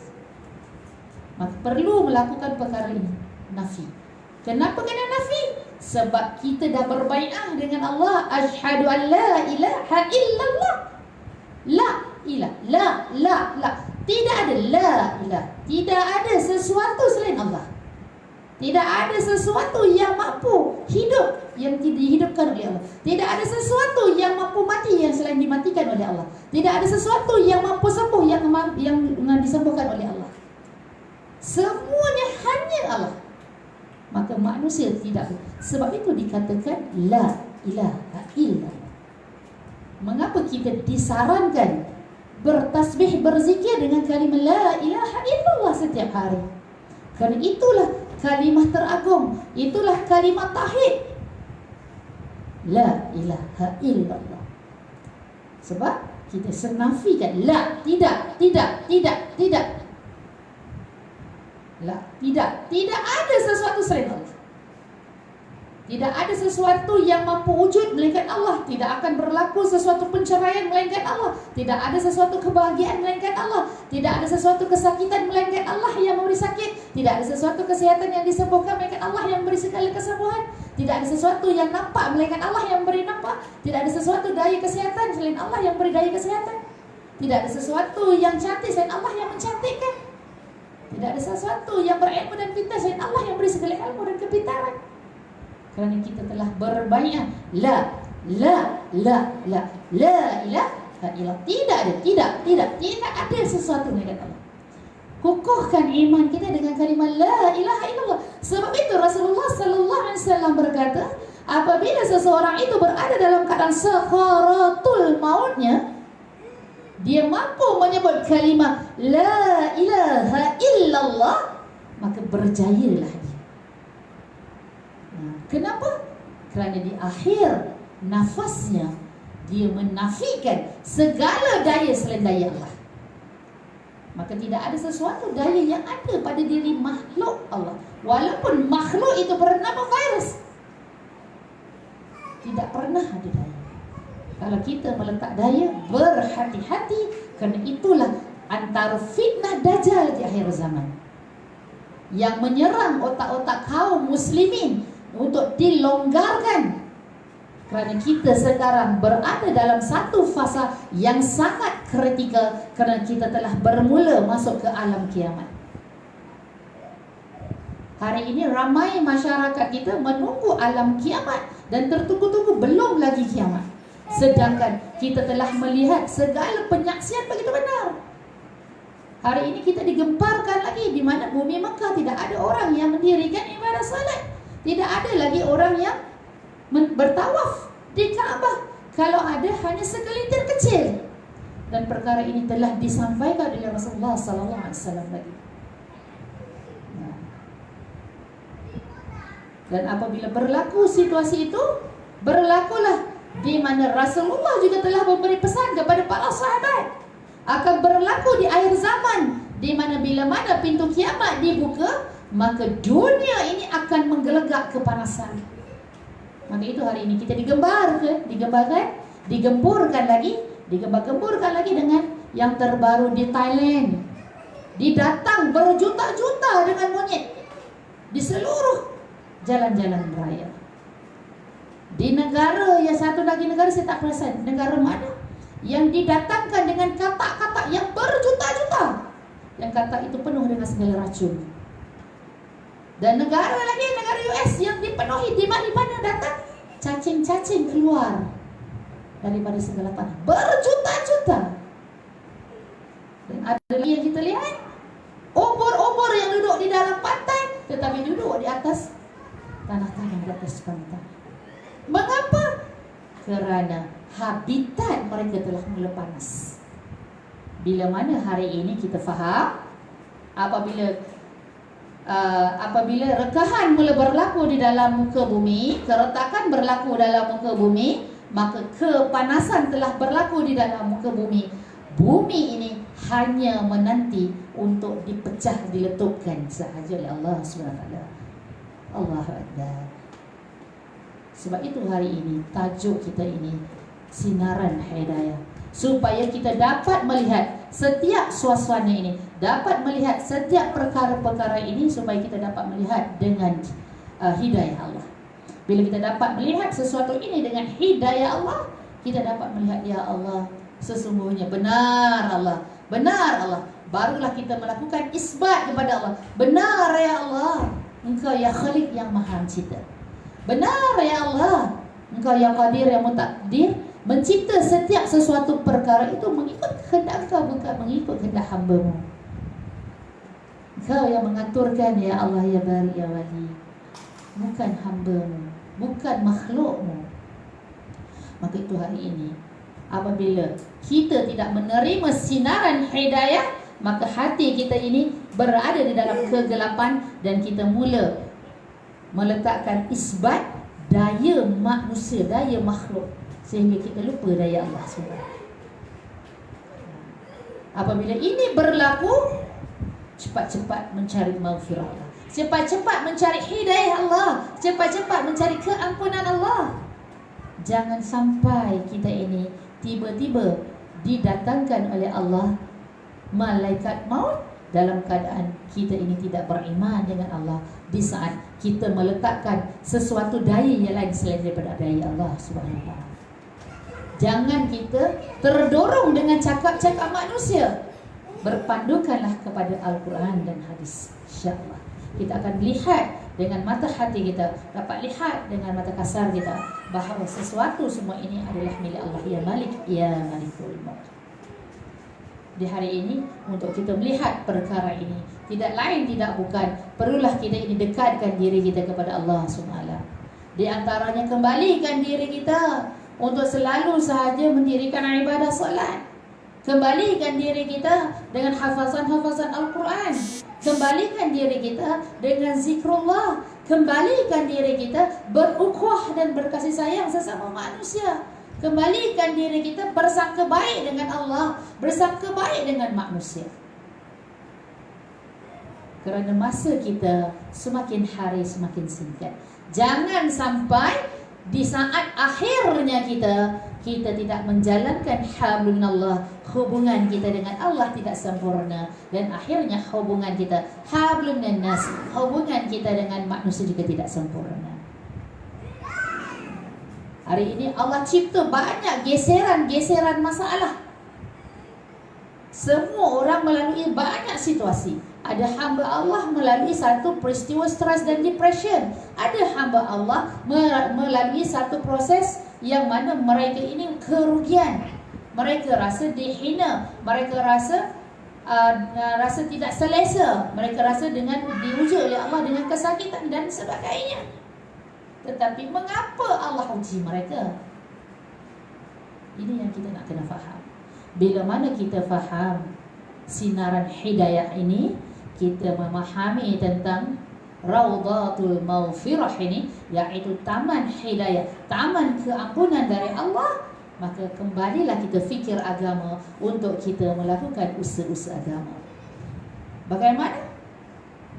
Maka perlu melakukan perkara ini, nafi. Kenapa kena nafi? Sebab kita dah berbai'ah dengan Allah. Asyhadu an la ilaha illallah. La ilah, la. Tidak ada la ilah. Tidak ada sesuatu selain Allah. Tidak ada sesuatu yang mampu hidup yang tidak dihidupkan oleh Allah. Tidak ada sesuatu yang mampu mati yang selain dimatikan oleh Allah. Tidak ada sesuatu yang mampu sembuh yang disembuhkan oleh Allah. Semuanya hanya Allah. Maka manusia tidak. Sebab itu dikatakan la ilaha illallah. Mengapa kita disarankan bertasbih, berzikir dengan kalimah la ilaha illallah setiap hari? Kerana itulah kalimah teragung, itulah kalimah tauhid. La ilaha illallah. Sebab kita senafikan la, tidak. La, tidak ada sesuatu selain Allah. Tidak ada sesuatu yang mampu wujud melainkan Allah. Tidak akan berlaku sesuatu penceraian melainkan Allah. Tidak ada sesuatu kebahagiaan melainkan Allah. Tidak ada sesuatu kesakitan melainkan Allah yang memberi sakit. Tidak ada sesuatu kesehatan yang disembuhkan melainkan Allah yang memberi segala kesembuhan. Tidak ada sesuatu yang nampak melainkan Allah yang memberi nampak. Tidak ada sesuatu daya kesehatan selain Allah yang memberi daya kesehatan. Tidak ada sesuatu yang cantik selain Allah yang mencantikkan. Tidak ada sesuatu yang berilmu dan pintar selain Allah yang beri segala ilmu dan kepintaran. Kerana kita telah berbai'ah la ilaha illallah. Tidak ada sesuatu melainkan Allah. Kukuhkan iman kita dengan kalimah la ilaha illallah. Sebab itu Rasulullah sallallahu alaihi wasallam berkata, apabila seseorang itu berada dalam keadaan sakharatul mautnya, dia mampu menyebut kalimah la ilaha illallah, maka berjayalah dia. Kenapa? Kerana di akhir nafasnya dia menafikan segala daya selain daya Allah. Maka tidak ada sesuatu daya yang ada pada diri makhluk Allah. Walaupun makhluk itu bernama virus, tidak pernah ada daya. Kalau kita meletak daya, berhati-hati. Kerana itulah antara fitnah Dajjal di akhir zaman yang menyerang otak-otak kaum muslimin untuk dilonggarkan. Kerana kita sekarang berada dalam satu fasa yang sangat kritikal, kerana kita telah bermula masuk ke alam kiamat. Hari ini ramai masyarakat kita menunggu alam kiamat dan tertunggu-tunggu belum lagi kiamat. Sedangkan kita telah melihat segala penyaksian begitu benar. Hari ini kita digemparkan lagi di mana bumi Mekah tidak ada orang yang mendirikan ibadah salat. Tidak ada lagi orang yang bertawaf di Kaabah. Kalau ada, hanya segelintir kecil. Dan perkara ini telah disampaikan oleh Rasulullah sallallahu alaihi wasallam lagi. Dan apabila berlaku situasi itu, berlakulah di mana Rasulullah juga telah memberi pesan kepada para sahabat, akan berlaku di akhir zaman, di mana bila mana pintu kiamat dibuka, maka dunia ini akan menggelegak kepanasan. Maka itu hari ini kita digemburkan lagi dengan yang terbaru di Thailand. Didatang berjuta-juta dengan monyet di seluruh jalan-jalan raya. Di negara yang satu lagi, negara saya tak perasan negara mana, yang didatangkan dengan kata-kata yang berjuta-juta, yang kata itu penuh dengan segala racun. Dan negara US yang dipenuhi, di mana datang cacing-cacing keluar daripada segala tanah, berjuta-juta. Dan ada lagi yang kita lihat, obor-obor yang duduk di dalam pantai tetapi duduk di atas tanah-tanah, di atas pantai. Mengapa? Kerana habitat mereka telah mula panas. Bila mana hari ini kita faham, apabila rekahan mula berlaku di dalam muka bumi, keretakan berlaku dalam muka bumi, maka kepanasan telah berlaku di dalam muka bumi. Bumi ini hanya menanti untuk dipecah, diletupkan sahaja oleh Allah SWT. Allahu Akbar. Sebab itu hari ini tajuk kita ini sinaran hidayah, supaya kita dapat melihat setiap suasana ini, dapat melihat setiap perkara-perkara ini, supaya kita dapat melihat dengan hidayah Allah. Bila kita dapat melihat sesuatu ini dengan hidayah Allah, kita dapat melihat, ya Allah, sesungguhnya benar Allah, benar Allah. Barulah kita melakukan isbat kepada Allah. Benar ya Allah, Engkau ya Khalik yang Maha Mencipta. Benar ya Allah, Engkau ya Qadir yang Mutakdir, mencipta setiap sesuatu perkara itu mengikut kehendak Engkau, bukan mengikut kehendak hamba-Mu. Engkau yang mengaturkan ya Allah ya Bari ya Wali, bukan hamba-Mu, bukan makhluk-Mu. Maka itu hari ini, apabila kita tidak menerima sinaran hidayah, maka hati kita ini berada di dalam kegelapan, dan kita mula meletakkan isbat daya manusia, daya makhluk, sehingga kita lupa daya Allah SWT. Apabila ini berlaku, cepat-cepat mencari maghfirah Allah, cepat-cepat mencari hidayah Allah, cepat-cepat mencari keampunan Allah. Jangan sampai kita ini tiba-tiba didatangkan oleh Allah malaikat maut dalam keadaan kita ini tidak beriman dengan Allah, di saat kita meletakkan sesuatu daya yang lain selain daripada daya Allah Subhanahu Wa Taala. Jangan kita terdorong dengan cakap-cakap manusia. Berpandukanlah kepada Al-Quran dan hadis. InsyaAllah kita akan lihat dengan mata hati kita, dapat lihat dengan mata kasar kita, bahawa sesuatu semua ini adalah milik Allah, ya Malik, ya Malikul Mulk. Di hari ini, untuk kita melihat perkara ini, tidak lain tidak bukan, perlulah kita ini dekatkan diri kita kepada Allah SWT. Di antaranya, kembalikan diri kita untuk selalu sahaja mendirikan ibadah solat. Kembalikan diri kita dengan hafazan-hafazan Al-Quran. Kembalikan diri kita dengan zikrullah. Kembalikan diri kita berukhuwah dan berkasih sayang sesama manusia. Kembalikan diri kita bersangka baik dengan Allah, bersangka baik dengan manusia. Kerana masa kita semakin hari semakin singkat. Jangan sampai di saat akhirnya kita tidak menjalankan hablunallah, hubungan kita dengan Allah tidak sempurna, dan akhirnya hubungan kita hablunan nas, hubungan kita dengan manusia juga tidak sempurna. Hari ini Allah cipta banyak geseran-geseran masalah. Semua orang melalui banyak situasi. Ada hamba Allah melalui satu peristiwa stres dan depression. Ada hamba Allah melalui satu proses yang mana mereka ini kerugian. Mereka rasa dihina, mereka rasa tidak selesa, mereka rasa dengan diuji oleh Allah dengan kesakitan dan sebagainya. Tetapi mengapa Allah uji mereka? Ini yang kita nak kena faham. Bila mana kita faham sinaran hidayah ini, kita memahami tentang Raudhatul Maghfirah ini, iaitu taman hidayah, taman keampunan dari Allah, maka kembalilah kita fikir agama untuk kita melakukan usaha-usaha agama. Bagaimana?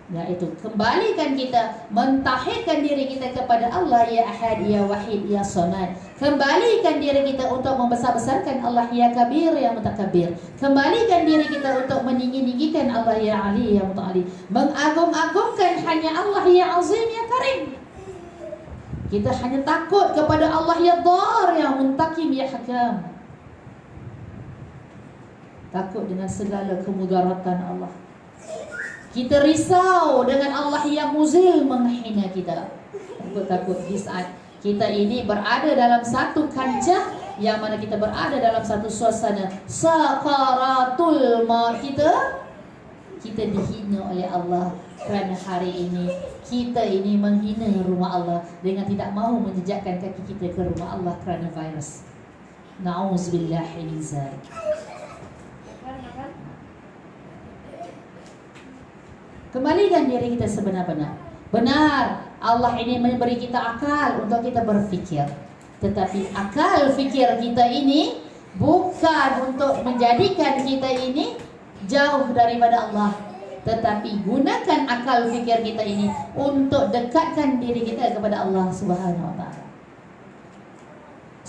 Iaitu kembalikan kita, mentauhidkan diri kita kepada Allah, ya Ahad, ya Wahid, ya Samad. Kembalikan diri kita untuk membesar-besarkan Allah, ya Kabir, ya Mutakabbir. Kembalikan diri kita untuk meninggi-ninggikan Allah, ya Ali, ya Muta'ali. Mengagung-agungkan hanya Allah, ya Azim, ya Karim. Kita hanya takut kepada Allah, ya Dar, ya Muntakim, ya Hakam. Takut dengan segala kemudaratan Allah. Kita risau dengan Allah yang muzil menghina kita. Takut di saat kita ini berada dalam satu kancah yang mana kita berada dalam satu suasana sakaratul maut, kita dihina oleh Allah kerana hari ini kita ini menghina rumah Allah dengan tidak mahu menjejakkan kaki kita ke rumah Allah kerana virus. Na'udzubillahi min zalik. Kembalikan diri kita sebenar-benar. Benar, Allah ini memberi kita akal untuk kita berfikir. Tetapi akal fikir kita ini bukan untuk menjadikan kita ini jauh daripada Allah, tetapi gunakan akal fikir kita ini untuk dekatkan diri kita kepada Allah Subhanahu wa taala.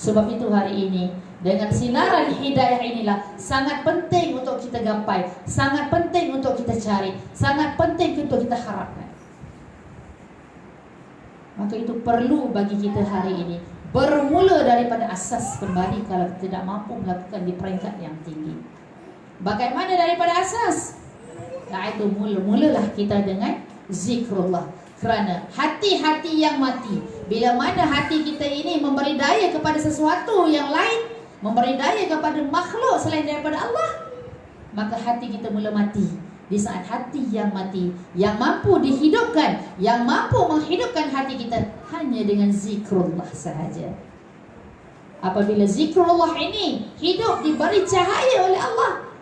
Sebab itu hari ini dengan sinaran hidayah inilah sangat penting untuk kita gapai, sangat penting untuk kita cari, sangat penting untuk kita harapkan. Maka itu perlu bagi kita hari ini bermula daripada asas kembali kalau tidak mampu melakukan di peringkat yang tinggi. Bagaimana daripada asas? Iaitu mulalah kita dengan zikrullah. Kerana hati-hati yang mati, bila mana hati kita ini memberi daya kepada sesuatu yang lain, memberi daya kepada makhluk selain daripada Allah, maka hati kita mula mati. Di saat hati yang mati, yang mampu dihidupkan, yang mampu menghidupkan hati kita hanya dengan zikrullah sahaja. Apabila zikrullah ini hidup, diberi cahaya oleh Allah,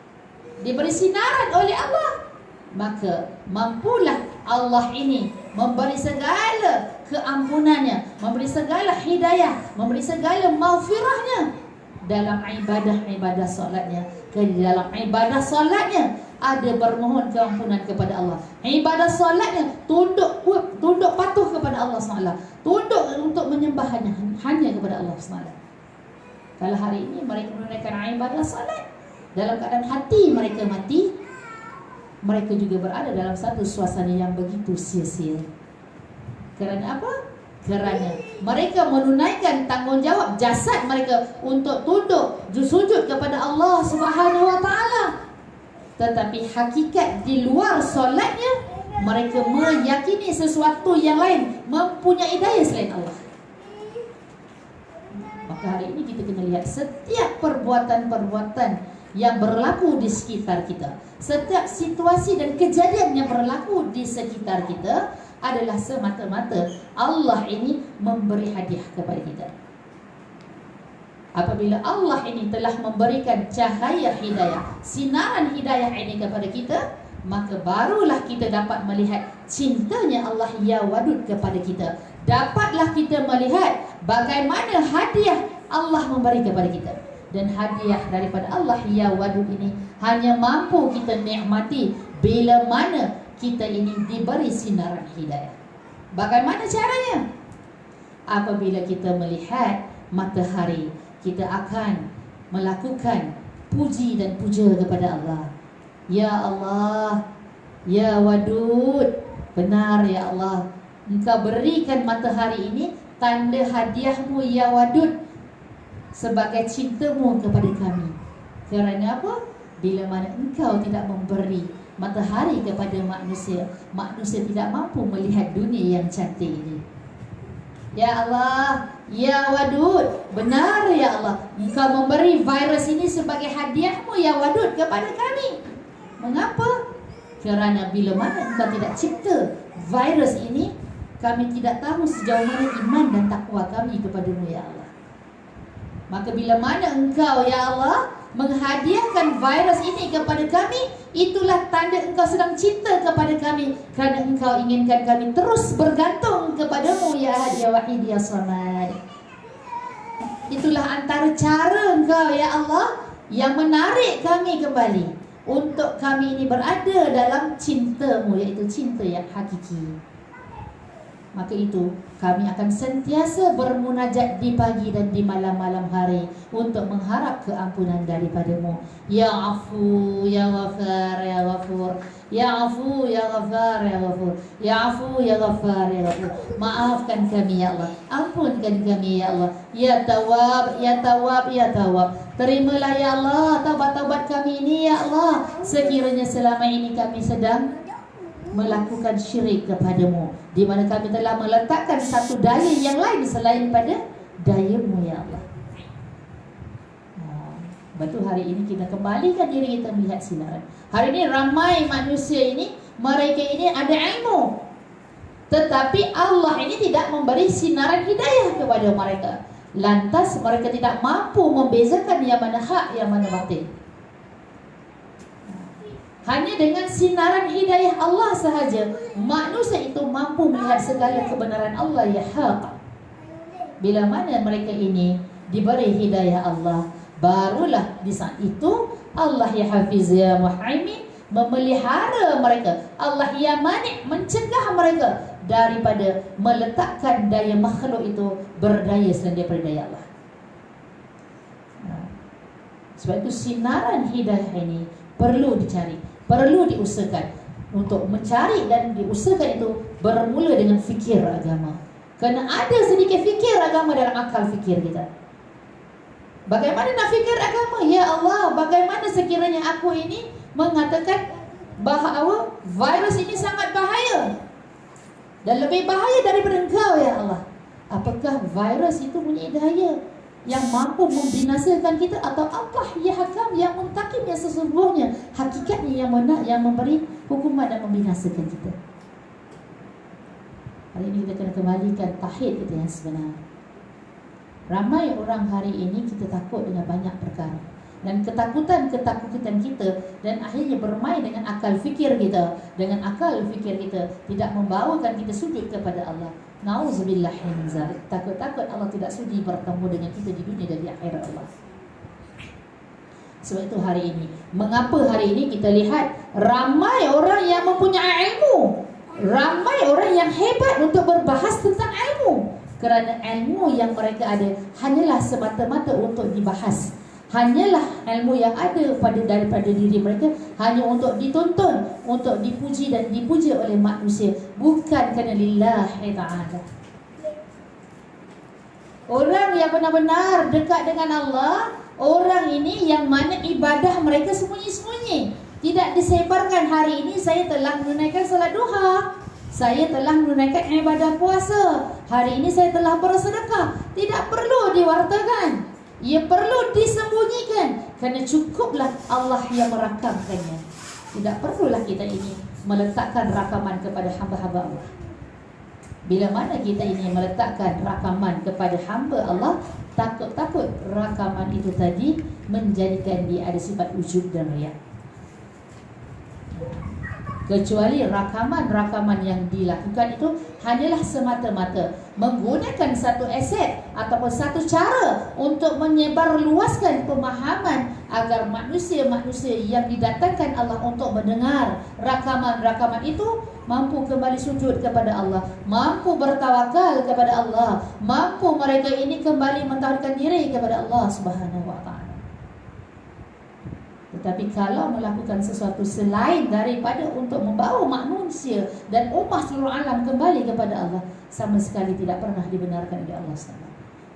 diberi sinaran oleh Allah, maka mampulah Allah ini memberi segala keampunannya, memberi segala hidayah, memberi segala maghfirahnya dalam ibadah-ibadah solatnya. Ke dalam ibadah solatnya ada bermohon keampunan kepada Allah. Ibadah solatnya tunduk patuh kepada Allah SWT, tunduk untuk menyembah hanya kepada Allah SWT. Kalau hari ini mereka menunaikan ibadah solat dalam keadaan hati mereka mati, mereka juga berada dalam satu suasana yang begitu sia-sia. Kerana apa? Kerana mereka menunaikan tanggungjawab jasad mereka untuk tunduk sujud kepada Allah Subhanahu wa taala. Tetapi hakikat di luar solatnya, mereka meyakini sesuatu yang lain, mempunyai daya selain Allah. Maka hari ini kita kena lihat setiap perbuatan-perbuatan yang berlaku di sekitar kita, setiap situasi dan kejadian yang berlaku di sekitar kita adalah semata-mata Allah ini memberi hadiah kepada kita. Apabila Allah ini telah memberikan cahaya hidayah, sinaran hidayah ini kepada kita, maka barulah kita dapat melihat cintanya Allah ya wadud kepada kita. Dapatlah kita melihat bagaimana hadiah Allah memberi kepada kita. Dan hadiah daripada Allah ya wadud ini hanya mampu kita nikmati bila mana kita ini diberi sinaran hidayah. Bagaimana caranya? Apabila kita melihat matahari, kita akan melakukan puji dan puja kepada Allah. Ya Allah, ya wadud, benar ya Allah, Engkau berikan matahari ini tanda hadiahmu ya wadud, sebagai cintamu kepada kami. Kerana apa? Bila mana Engkau tidak memberi matahari kepada manusia, manusia tidak mampu melihat dunia yang cantik ini. Ya Allah, ya wadud, benar ya Allah, Engkau memberi virus ini sebagai hadiahmu ya wadud kepada kami. Mengapa? Kerana bila mana Engkau tidak cipta virus ini, kami tidak tahu sejauh mana iman dan takwa kami kepadamu ya Allah. Maka bila mana Engkau ya Allah menghadiahkan virus ini kepada kami, itulah tanda Engkau sedang cinta kepada kami, kerana Engkau inginkan kami terus bergantung kepadamu ya Ahad ya Wahid ya Samad. Itulah antara cara Engkau ya Allah yang menarik kami kembali untuk kami ini berada dalam cintamu, iaitu cinta yang hakiki. Maka itu kami akan sentiasa bermunajat di pagi dan di malam-malam hari untuk mengharap keampunan daripadamu. Ya Afu, Ya Ghafar, Ya Ghafur. Ya Afu, Ya Ghafar, Ya Ghafur. Ya Afu, Ya Ghafar, Ya Ghafur. Maafkan kami ya Allah, ampunkan kami ya Allah. Ya Tawab, Ya Tawab, Ya Tawab. Terimalah ya Allah taubat-taubat kami ini ya Allah. Sekiranya selama ini kami sedang melakukan syirik kepadamu, di mana kami telah meletakkan satu daya yang lain selain pada dayamu ya Allah. Betul, hari ini kita kembalikan diri kita melihat sinaran. Hari ini ramai manusia ini, mereka ini ada ilmu, tetapi Allah ini tidak memberi sinaran hidayah kepada mereka. Lantas mereka tidak mampu membezakan yang mana hak, yang mana batil. Hanya dengan sinaran hidayah Allah sahaja manusia itu mampu melihat segala kebenaran Allah ya haq. Bila mana mereka ini diberi hidayah Allah, barulah di saat itu Allah ya Hafiz ya Muhaimin memelihara mereka. Allah ya Mani' mencegah mereka daripada meletakkan daya makhluk itu berdaya selain daripada daya Allah. Sebab itu sinaran hidayah ini perlu dicari, perlu diusahakan. Untuk mencari dan diusahakan itu bermula dengan fikir agama. Kerana ada sedikit fikir agama dalam akal fikir kita. Bagaimana nak fikir agama? Ya Allah, bagaimana sekiranya aku ini mengatakan bahawa virus ini sangat bahaya dan lebih bahaya daripada engkau ya Allah. Apakah virus itu punya daya yang mampu membinasakan kita, atau Allah ya Hakam yang muntakim yang sesungguhnya hakikatnya yang benar, yang memberi hukuman dan membinasakan kita? Hari ini kita kena kembalikan tauhid kita yang sebenar. Ramai orang hari ini kita takut dengan banyak perkara, dan ketakutan kita dan akhirnya bermain dengan akal fikir kita. Dengan akal fikir kita tidak membawakan kita sujud kepada Allah. Nauzubillah min zalik. Takut-takut Allah tidak sudi bertemu dengan kita di dunia dan di akhirat Allah. Sebab itu hari ini, mengapa hari ini kita lihat ramai orang yang mempunyai ilmu, ramai orang yang hebat untuk berbahas tentang ilmu. Kerana ilmu yang mereka ada hanyalah semata-mata untuk dibahas, hanyalah ilmu yang ada daripada diri mereka hanya untuk ditonton, untuk dipuji dan dipuja oleh manusia, bukan kerana lillahi ta'ala. Orang yang benar-benar dekat dengan Allah, orang ini yang mana ibadah mereka sembunyi-sembunyi, tidak disebarkan. Hari ini saya telah menunaikan salat duha, saya telah menunaikan ibadah puasa, hari ini saya telah bersedekah. Tidak perlu diwartakan, ia perlu disembunyikan, kerana cukuplah Allah yang merakamkannya. Tidak perlulah kita ini meletakkan rakaman kepada hamba-hamba Allah. Bila mana kita ini meletakkan rakaman kepada hamba Allah, takut-takut rakaman itu tadi menjadikan dia ada sifat ujub dan riya. Kecuali rakaman-rakaman yang dilakukan itu hanyalah semata-mata menggunakan satu aset ataupun satu cara untuk menyebarluaskan pemahaman agar manusia-manusia yang didatangkan Allah untuk mendengar rakaman-rakaman itu mampu kembali sujud kepada Allah, mampu bertawakal kepada Allah, mampu mereka ini kembali mentauhidkan diri kepada Allah Subhanahu wa ta'ala. Tetapi kalau melakukan sesuatu selain daripada untuk membawa manusia dan umat seluruh alam kembali kepada Allah, sama sekali tidak pernah dibenarkan oleh Allah SWT.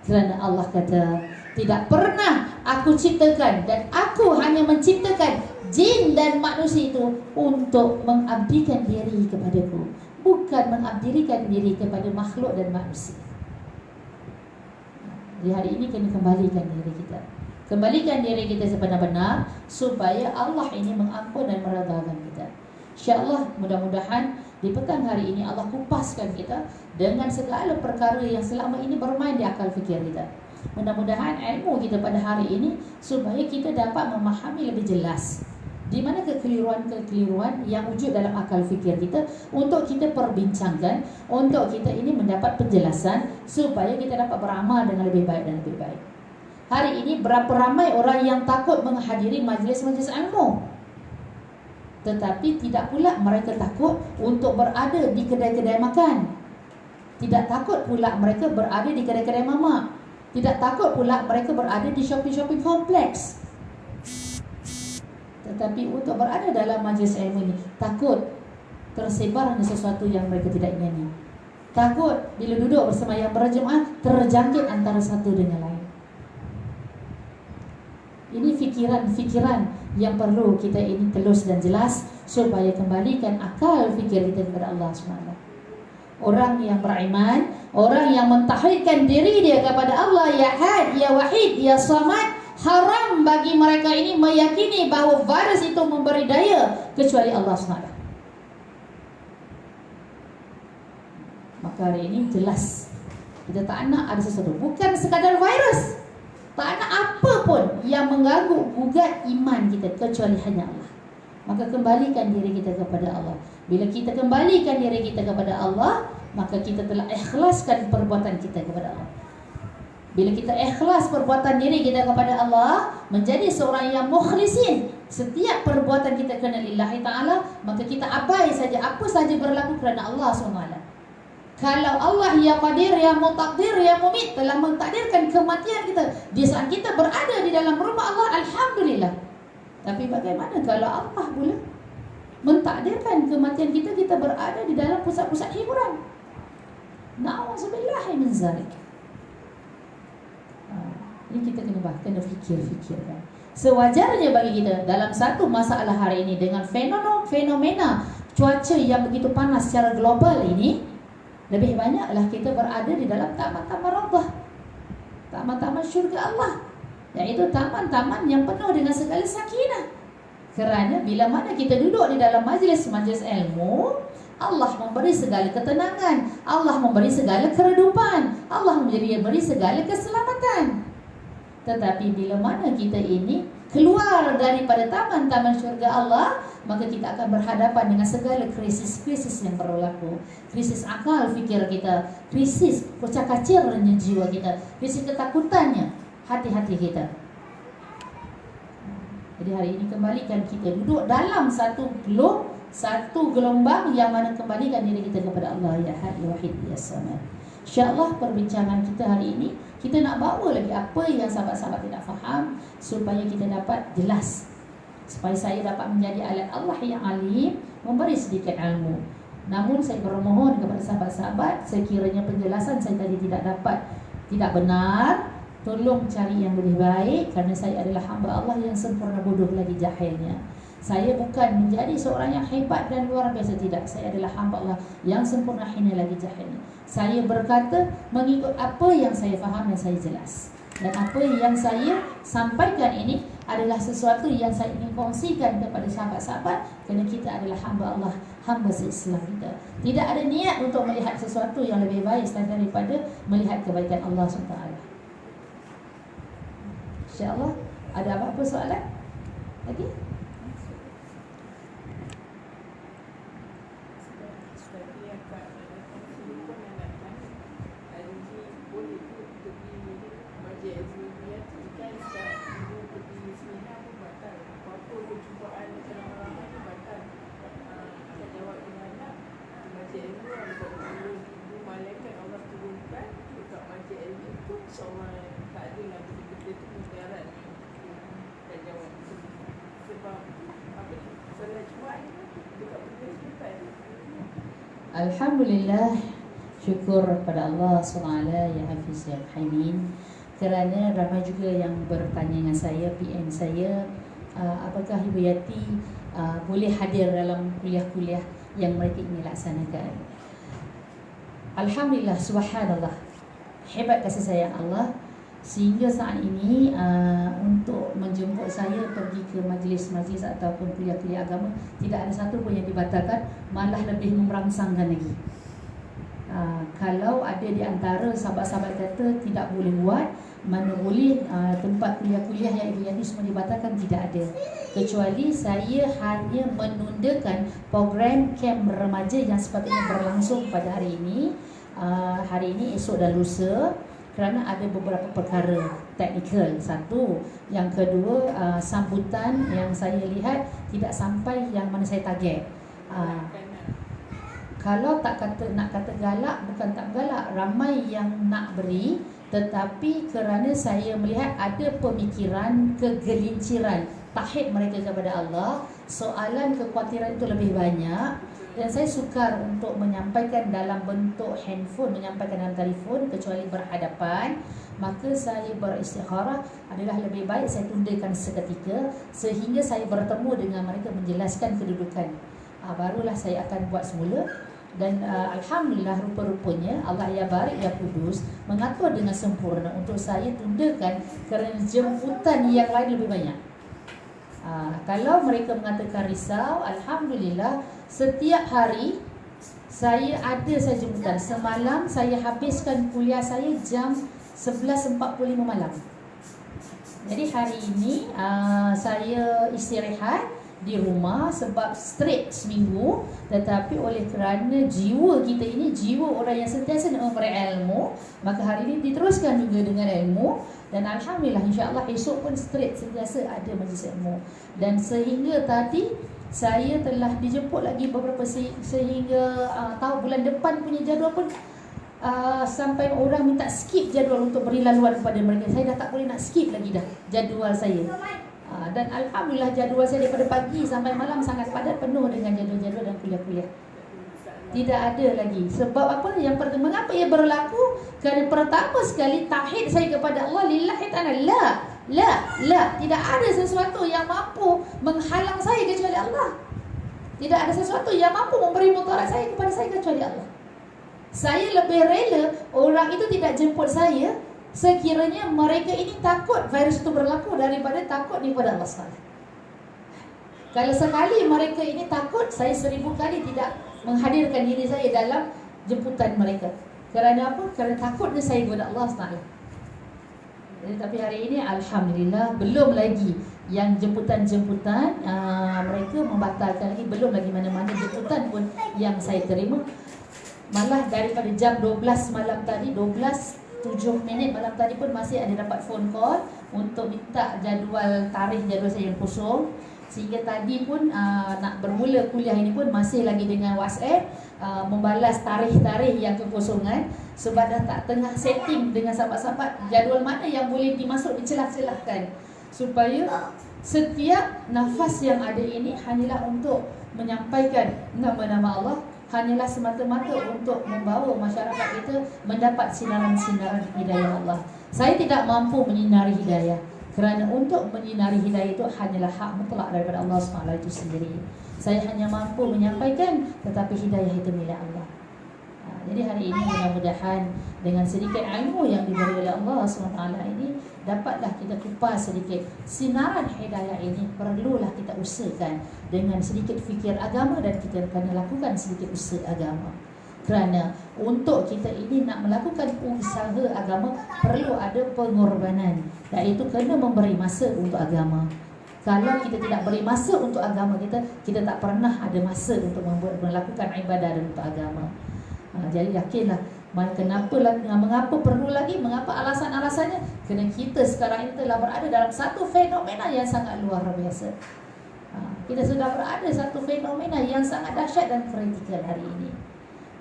Kerana Allah kata, tidak pernah aku ciptakan, dan aku hanya menciptakan jin dan manusia itu untuk mengabdikan diri kepadaku, bukan mengabdikan diri kepada makhluk dan manusia. Di hari ini kena kembalikan diri kita, kembalikan diri kita sebenar-benar supaya Allah ini mengampun dan meredakan kita. InsyaAllah mudah-mudahan di petang hari ini Allah kupaskan kita dengan segala perkara yang selama ini bermain di akal fikir kita. Mudah-mudahan ilmu kita pada hari ini supaya kita dapat memahami lebih jelas di mana kekeliruan-kekeliruan yang wujud dalam akal fikir kita, untuk kita perbincangkan, untuk kita ini mendapat penjelasan supaya kita dapat beramal dengan lebih baik dan lebih baik. Hari ini berapa ramai orang yang takut menghadiri majlis-majlis ilmu, tetapi tidak pula mereka takut untuk berada di kedai-kedai makan. Tidak takut pula mereka berada di kedai-kedai mamak. Tidak takut pula mereka berada di shopping-shopping kompleks. Tetapi untuk berada dalam majlis ilmu ini, takut tersebarnya sesuatu yang mereka tidak ingini. Takut bila duduk bersama yang berjemaah terjangkit antara satu dengan lain. Ini fikiran-fikiran yang perlu kita ini telus dan jelas supaya kembalikan akal fikir kita kepada Allah SWT. Orang yang beriman, orang yang mentauhidkan diri dia kepada Allah, Ya Had, Ya Wahid, Ya Samad, haram bagi mereka ini meyakini bahawa virus itu memberi daya kecuali Allah SWT. Maka hari ini jelas kita tak nak ada sesuatu, bukan sekadar virus, tak nak apa pun yang mengganggu gugat iman kita kecuali hanya Allah. Maka kembalikan diri kita kepada Allah. Bila kita kembalikan diri kita kepada Allah, maka kita telah ikhlaskan perbuatan kita kepada Allah. Bila kita ikhlas perbuatan diri kita kepada Allah, menjadi seorang yang mukhlisin, setiap perbuatan kita kena lillahi ta'ala, maka kita abai saja apa saja berlaku kerana Allah SWT. Kalau Allah ya qadir, ya mutakdir, ya mumit telah mentakdirkan kematian kita di saat kita berada di dalam rumah Allah, alhamdulillah. Tapi bagaimana kalau Allah pula mentakdirkan kematian kita, kita berada di dalam pusat-pusat hiburan? Na'udzubillahi min zalik. Ini kita kena fikir-fikirkan. Sewajarnya bagi kita dalam satu masalah hari ini dengan fenomena cuaca yang begitu panas secara global ini, lebih banyaklah kita berada di dalam taman-taman raudhah, taman-taman syurga Allah, iaitu taman-taman yang penuh dengan segala sakinah. Kerana bila mana kita duduk di dalam majlis-majlis ilmu, Allah memberi segala ketenangan, Allah memberi segala keredupan, Allah memberi segala keselamatan. Tetapi bila mana kita ini keluar daripada taman-taman syurga Allah, maka kita akan berhadapan dengan segala krisis-krisis yang berlaku. Krisis akal fikir kita, krisis kocak-kacirnya jiwa kita, krisis ketakutannya hati-hati kita. Jadi hari ini kembalikan kita duduk dalam satu gelombang yang mana kembalikan diri kita kepada Allah, Ya Had, Ya Wahid, Ya Samad. InsyaAllah perbincangan kita hari ini, kita nak bawa lagi apa yang sahabat-sahabat tidak faham supaya kita dapat jelas, supaya saya dapat menjadi alat Allah yang alim, memberi sedikit ilmu. Namun saya bermohon kepada sahabat-sahabat, sekiranya penjelasan saya tadi tidak benar, tolong cari yang lebih baik, kerana saya adalah hamba Allah yang sempurna bodoh lagi jahilnya. Saya bukan menjadi seorang yang hebat dan luar biasa, tidak. Saya adalah hamba Allah yang sempurna hina lagi jahilnya. Saya berkata mengikut apa yang saya faham dan saya jelas. Dan apa yang saya sampaikan ini adalah sesuatu yang saya ingin kongsikan kepada sahabat-sahabat, kerana kita adalah hamba Allah, hamba se-Islam kita. Tidak ada niat untuk melihat sesuatu yang lebih baik selain daripada melihat kebaikan Allah SWT. InsyaAllah. Ada apa-apa soalan lagi? Alhamdulillah, syukur pada Allah SWT, Ya Hafiz, Ya Hamin. Kerana ramai juga yang bertanya dengan saya, PM saya, apakah Ibu Yati boleh hadir dalam kuliah-kuliah yang mereka ingin laksanakan. Alhamdulillah, subhanallah, hebat kasih sayang Allah, sehingga saat ini untuk menjemput saya pergi ke majlis-majlis ataupun kuliah-kuliah agama, tidak ada satu pun yang dibatalkan, malah lebih merangsangkan lagi. Kalau ada di antara sahabat-sahabat kata tidak boleh buat, mana boleh tempat kuliah-kuliah yang Ibu Yati semua dibatalkan, tidak ada. Kecuali saya hanya menundakan program camp remaja yang sepatutnya berlangsung pada hari ini, esok dan lusa, kerana ada beberapa perkara teknikal. Satu, yang kedua, sambutan yang saya lihat tidak sampai yang mana saya target. Kalau nak kata galak, bukan tak galak, ramai yang nak beri, tetapi kerana saya melihat ada pemikiran kegelinciran tauhid mereka kepada Allah, soalan kekhawatiran itu lebih banyak. Dan saya sukar untuk menyampaikan dalam bentuk handphone, menyampaikan dalam telefon, kecuali berhadapan. Maka saya beristikharah adalah lebih baik saya tundakan seketika sehingga saya bertemu dengan mereka, menjelaskan kedudukan. Barulah saya akan buat semula. Dan Alhamdulillah, rupa-rupanya Allah ya Barik ya Kudus mengatur dengan sempurna untuk saya tundakan kerana jemputan yang lain lebih banyak. Kalau mereka mengatakan risau, Alhamdulillah setiap hari saya ada saya jemputan. Semalam saya habiskan kuliah saya jam 11.45 malam. Jadi hari ini saya istirahat di rumah sebab straight seminggu. Tetapi oleh kerana jiwa kita ini jiwa orang yang sentiasa nak berilmu, maka hari ini diteruskan juga dengan ilmu. Dan Alhamdulillah, insyaAllah esok pun straight sentiasa ada majlis ilmu. Dan sehingga tadi saya telah dijemput lagi beberapa sehingga tahu bulan depan punya jadual pun sampai orang minta skip jadual untuk beri laluan kepada mereka. Saya dah tak boleh nak skip lagi dah jadual saya. Dan Alhamdulillah jadual saya daripada pagi sampai malam sangat padat, penuh dengan jadual-jadual dan kuliah-kuliah. Tidak ada lagi. Sebab apa? Yang pertama, mengapa ia berlaku? Kerana pertama sekali tauhid saya kepada Allah lillahi ta'ala. La. Tidak ada sesuatu yang mampu menghalang saya kecuali Allah. Tidak ada sesuatu yang mampu memberi mudarat saya kepada saya kecuali Allah. Saya lebih rela orang itu tidak jemput saya sekiranya mereka ini takut virus itu berlaku daripada takut kepada Allah SWT. Kalau sekali mereka ini takut, saya 1000 kali tidak menghadirkan diri saya dalam jemputan mereka. Kerana apa? Kerana takutnya saya kepada Allah SWT. Jadi, tapi hari ini Alhamdulillah belum lagi yang jemputan-jemputan mereka membatalkan lagi. Belum lagi mana-mana jemputan pun yang saya terima. Malah daripada jam 12 malam tadi, 12:07 malam tadi pun masih ada dapat phone call untuk minta tarikh jadual saya yang kosong. Sehingga tadi pun nak bermula kuliah ini pun masih lagi dengan WhatsApp membalas tarikh-tarikh yang kekosongan. Sebab dah tak tengah setting dengan sahabat-sahabat jadual mana yang boleh dimasuk, dicelah-celahkan, supaya setiap nafas yang ada ini hanyalah untuk menyampaikan nama-nama Allah, hanyalah semata-mata untuk membawa masyarakat kita mendapat sinaran-sinaran hidayah Allah. Saya tidak mampu menyinari hidayah, kerana untuk menyinari hidayah itu hanyalah hak mutlak daripada Allah SWT itu sendiri. Saya hanya mampu menyampaikan, tetapi hidayah itu milik Allah. Jadi hari ini mudah-mudahan dengan sedikit ilmu yang diberi oleh Allah SWT ini, dapatlah kita kupas sedikit sinaran hidayah ini. Perlulah kita usahakan dengan sedikit fikir agama, dan kita kena lakukan sedikit usaha agama. Kerana untuk kita ini nak melakukan usaha agama, perlu ada pengorbanan, iaitu kena memberi masa untuk agama. Kalau kita tidak beri masa untuk agama kita, kita tak pernah ada masa untuk melakukan ibadah dan untuk agama. Jadi yakinlah, mengapa perlu lagi, mengapa alasan-alasannya? Kerana kita sekarang ini telah berada dalam satu fenomena yang sangat luar biasa. Kita sudah berada satu fenomena yang sangat dahsyat dan kritikal hari ini.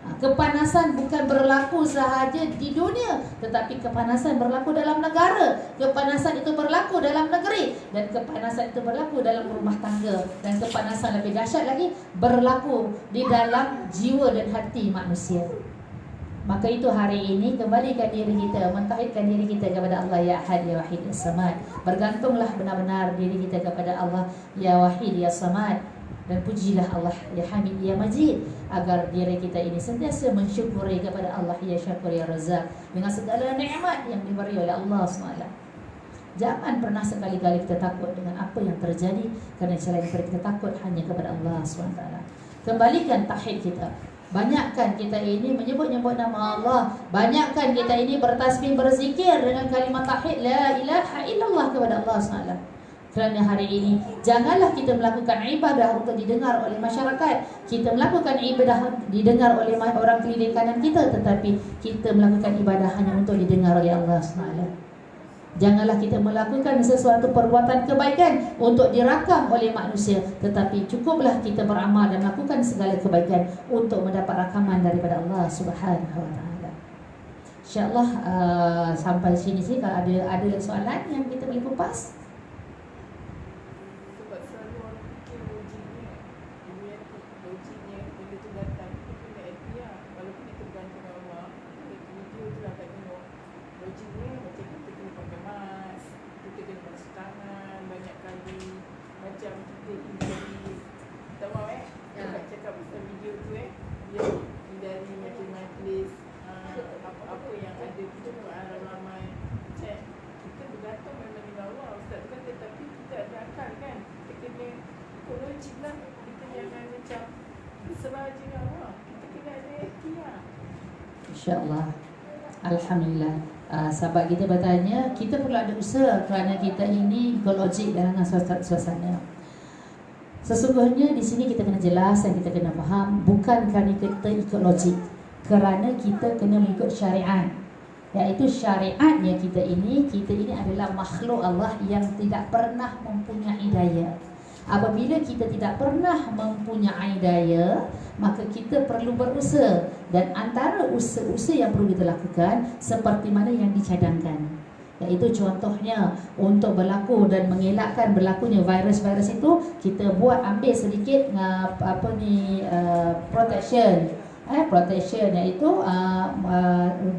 Kepanasan bukan berlaku sahaja di dunia, tetapi kepanasan berlaku dalam negara. Kepanasan itu berlaku dalam negeri, dan kepanasan itu berlaku dalam rumah tangga. Dan kepanasan lebih dahsyat lagi berlaku di dalam jiwa dan hati manusia. Maka itu hari ini kembalikan diri kita, mentauhidkan diri kita kepada Allah ya Ahad ya Wahid ya Samad. Bergantunglah benar-benar diri kita kepada Allah ya Wahid ya Samad. Dan pujilah Allah ya Hamid ya Majid, agar diri kita ini sentiasa mensyukuri kepada Allah ya Syakur ya Razak dengan segala nikmat yang diberi oleh Allah SWT. Jangan pernah sekali-kali kita takut dengan apa yang terjadi, kerana selain kita takut hanya kepada Allah SWT. Kembalikan tauhid kita. Banyakkan kita ini menyebut-nyebut nama Allah. Banyakkan kita ini bertasbih, berzikir dengan kalimat tauhid la ilaha illallah kepada Allah SWT. Kerana hari ini janganlah kita melakukan ibadah untuk didengar oleh masyarakat. Kita melakukan ibadah didengar oleh orang keliling kanan kita, tetapi kita melakukan ibadah hanya untuk didengar oleh Allah SWT. Janganlah kita melakukan sesuatu perbuatan kebaikan untuk dirakam oleh manusia, tetapi cukuplah kita beramal dan melakukan segala kebaikan untuk mendapat rakaman daripada Allah Subhanahu wa taala. InsyaAllah sampai sini sih. Kalau ada soalan yang kita boleh kupas. InsyaAllah. Alhamdulillah. Sahabat kita bertanya, kita perlu ada usaha kerana kita ini ekologik dalam suasana. Sesungguhnya di sini kita kena jelas dan kita kena faham, bukan kerana kita ekologik, kerana kita kena mengikut syariat. Iaitu syariatnya kita ini adalah makhluk Allah yang tidak pernah mempunyai daya. Apabila kita tidak pernah mempunyai daya, maka kita perlu berusaha. Dan antara usaha-usaha yang perlu kita lakukan seperti mana yang dicadangkan, iaitu contohnya untuk berlaku dan mengelakkan berlakunya virus-virus itu, kita ambil sedikit protection. Protection iaitu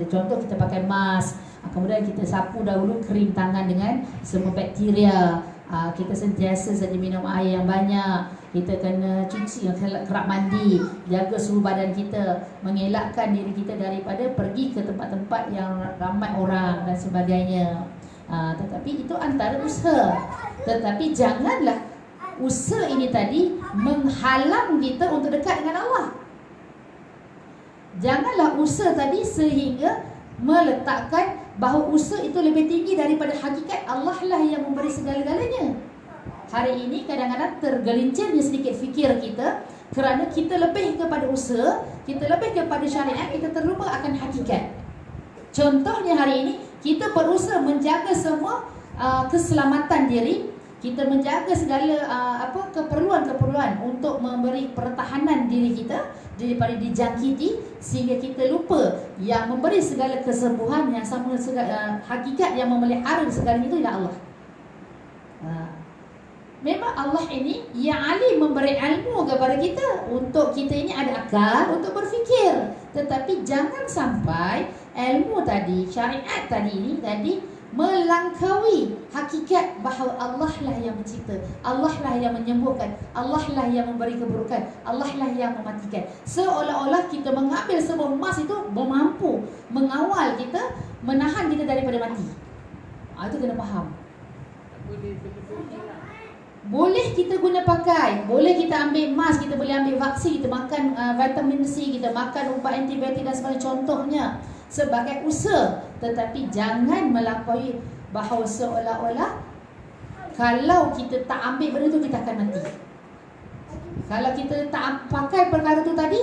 contoh kita pakai mask, kemudian kita sapu dahulu kering tangan dengan semua bakteria. Kita sentiasa saja minum air yang banyak, kita kena cuci, kerap mandi, jaga suhu badan kita, mengelakkan diri kita daripada pergi ke tempat-tempat yang ramai orang dan sebagainya. Tetapi itu antara usaha. Tetapi janganlah usaha ini tadi menghalang kita untuk dekat dengan Allah. Janganlah usaha tadi sehingga meletakkan bahawa usaha itu lebih tinggi daripada hakikat. Allah lah yang memberi segala-galanya. Hari ini kadang-kadang tergelincirnya sedikit fikir kita, kerana kita lebih kepada usaha, kita lebih kepada syariat, kita terlupa akan hakikat. Contohnya hari ini kita berusaha menjaga semua keselamatan diri, kita menjaga segala keperluan-keperluan untuk memberi pertahanan diri kita daripada dijangkiti, sehingga kita lupa yang memberi segala kesembuhan, yang sama hakikat yang memelihara segala itu ialah Allah. Memang Allah ini yang alim memberi ilmu kepada kita untuk kita ini ada akal untuk berfikir. Tetapi jangan sampai ilmu tadi, syariat tadi melampaui hakikat bahawa Allah lah yang mencipta, Allah lah yang menyembuhkan, Allah lah yang memberi keburukan, Allah lah yang mematikan. Seolah-olah kita mengambil semua emas itu mampu mengawal kita, menahan kita daripada mati. Itu kena faham. Boleh kita guna pakai, boleh kita ambil mask, kita boleh ambil vaksin, kita makan vitamin C, kita makan ubat antibiotik dan sebagainya, contohnya sebagai usaha. Tetapi jangan melampaui bahawa seolah-olah kalau kita tak ambil benda tu kita akan mati. Kalau kita tak pakai perkara tu tadi,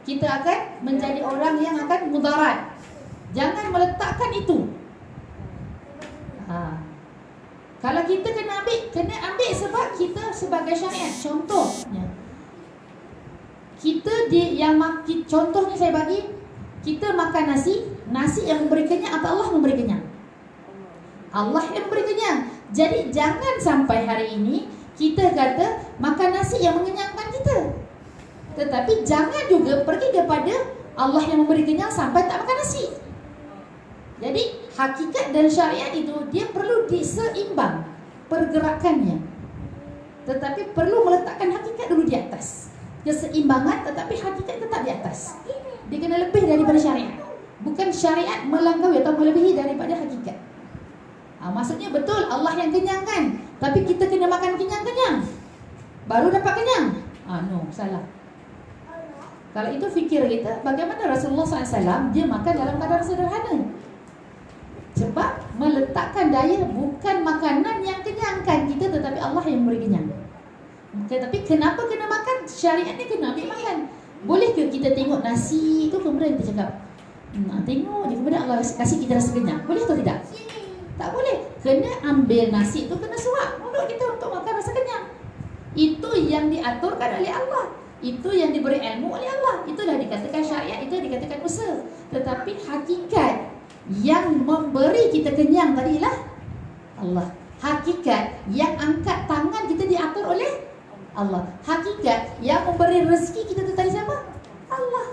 kita akan menjadi orang yang akan mudarat. Jangan meletakkan itu. Kalau kita kena ambil sebab kita sebagai syariat. Contohnya, contohnya saya bagi, kita makan nasi yang memberi kenyang atau Allah memberi kenyang? Allah yang memberi kenyang. Jadi jangan sampai hari ini kita kata makan nasi yang mengenyangkan kita, tetapi jangan juga pergi kepada Allah yang memberi kenyang sampai tak makan nasi. Jadi hakikat dan syariat itu dia perlu diseimbang pergerakannya, tetapi perlu meletakkan hakikat dulu di atas. Keseimbangan tetapi hakikat tetap di atas. Dia kena lebih daripada syariat, bukan syariat melampaui atau melebihi daripada hakikat. Maksudnya betul Allah yang kenyangkan, tapi kita kena makan kenyang-kenyang baru dapat kenyang. No, salah. Kalau itu fikir kita, bagaimana Rasulullah SAW dia makan dalam kadar sederhana. Sebab meletakkan daya bukan makanan yang kenyangkan kita, tetapi Allah yang memberi kenyang. Tapi kenapa kena makan? Syariat ni kena ambil makan. Boleh ke kita tengok nasi itu kemudian kita cakap tengok je, kemudian Allah kasih kita rasa kenyang? Boleh atau tidak? Tak boleh. Kena ambil nasi itu, kena suap mulut kita untuk makan rasa kenyang. Itu yang diaturkan oleh Allah, itu yang diberi ilmu oleh Allah. Itulah dikatakan syariat, itu dikatakan usaha. Tetapi hakikat yang memberi kita kenyang tadi lah Allah. Hakikat yang angkat tangan kita diatur oleh Allah. Hakikat yang memberi rezeki kita tu tadi siapa? Allah.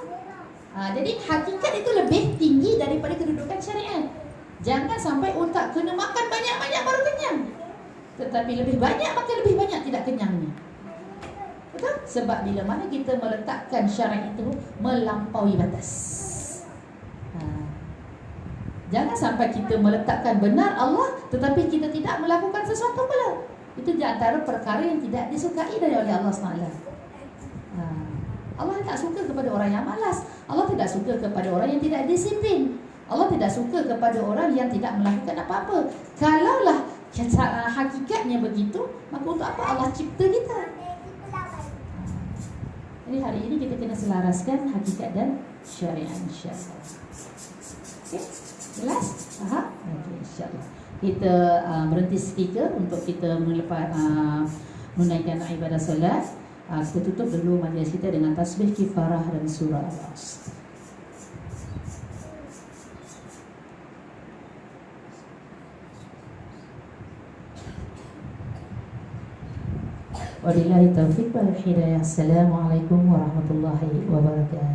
Jadi hakikat itu lebih tinggi daripada kedudukan syariat. Jangan sampai otak kena makan banyak-banyak baru kenyang, tetapi lebih banyak makan lebih banyak tidak kenyangnya. Betul? Sebab bila mana kita meletakkan syariat itu melampaui batas. Jangan sampai kita meletakkan benar Allah tetapi kita tidak melakukan sesuatu pula. Itu di antara perkara yang tidak disukai dari oleh Allah SWT. Allah tak suka kepada orang yang malas. Allah tidak suka kepada orang yang tidak disiplin. Allah tidak suka kepada orang yang tidak melakukan apa-apa. Kalaulah hakikatnya begitu, maka untuk apa Allah cipta kita? Jadi hari ini kita kena selaraskan hakikat dan syariat, insya-Allah. Okay? Jelas? Faham? Okay, insya-Allah. Kita berhenti seketika untuk kita menunaikan ibadah solat. Kita tutup dulu majlis kita dengan tasbih kifarah dan surah Al-Asr. Wabillahi taufiq wal hidayah. Assalamualaikum warahmatullahi wabarakatuh.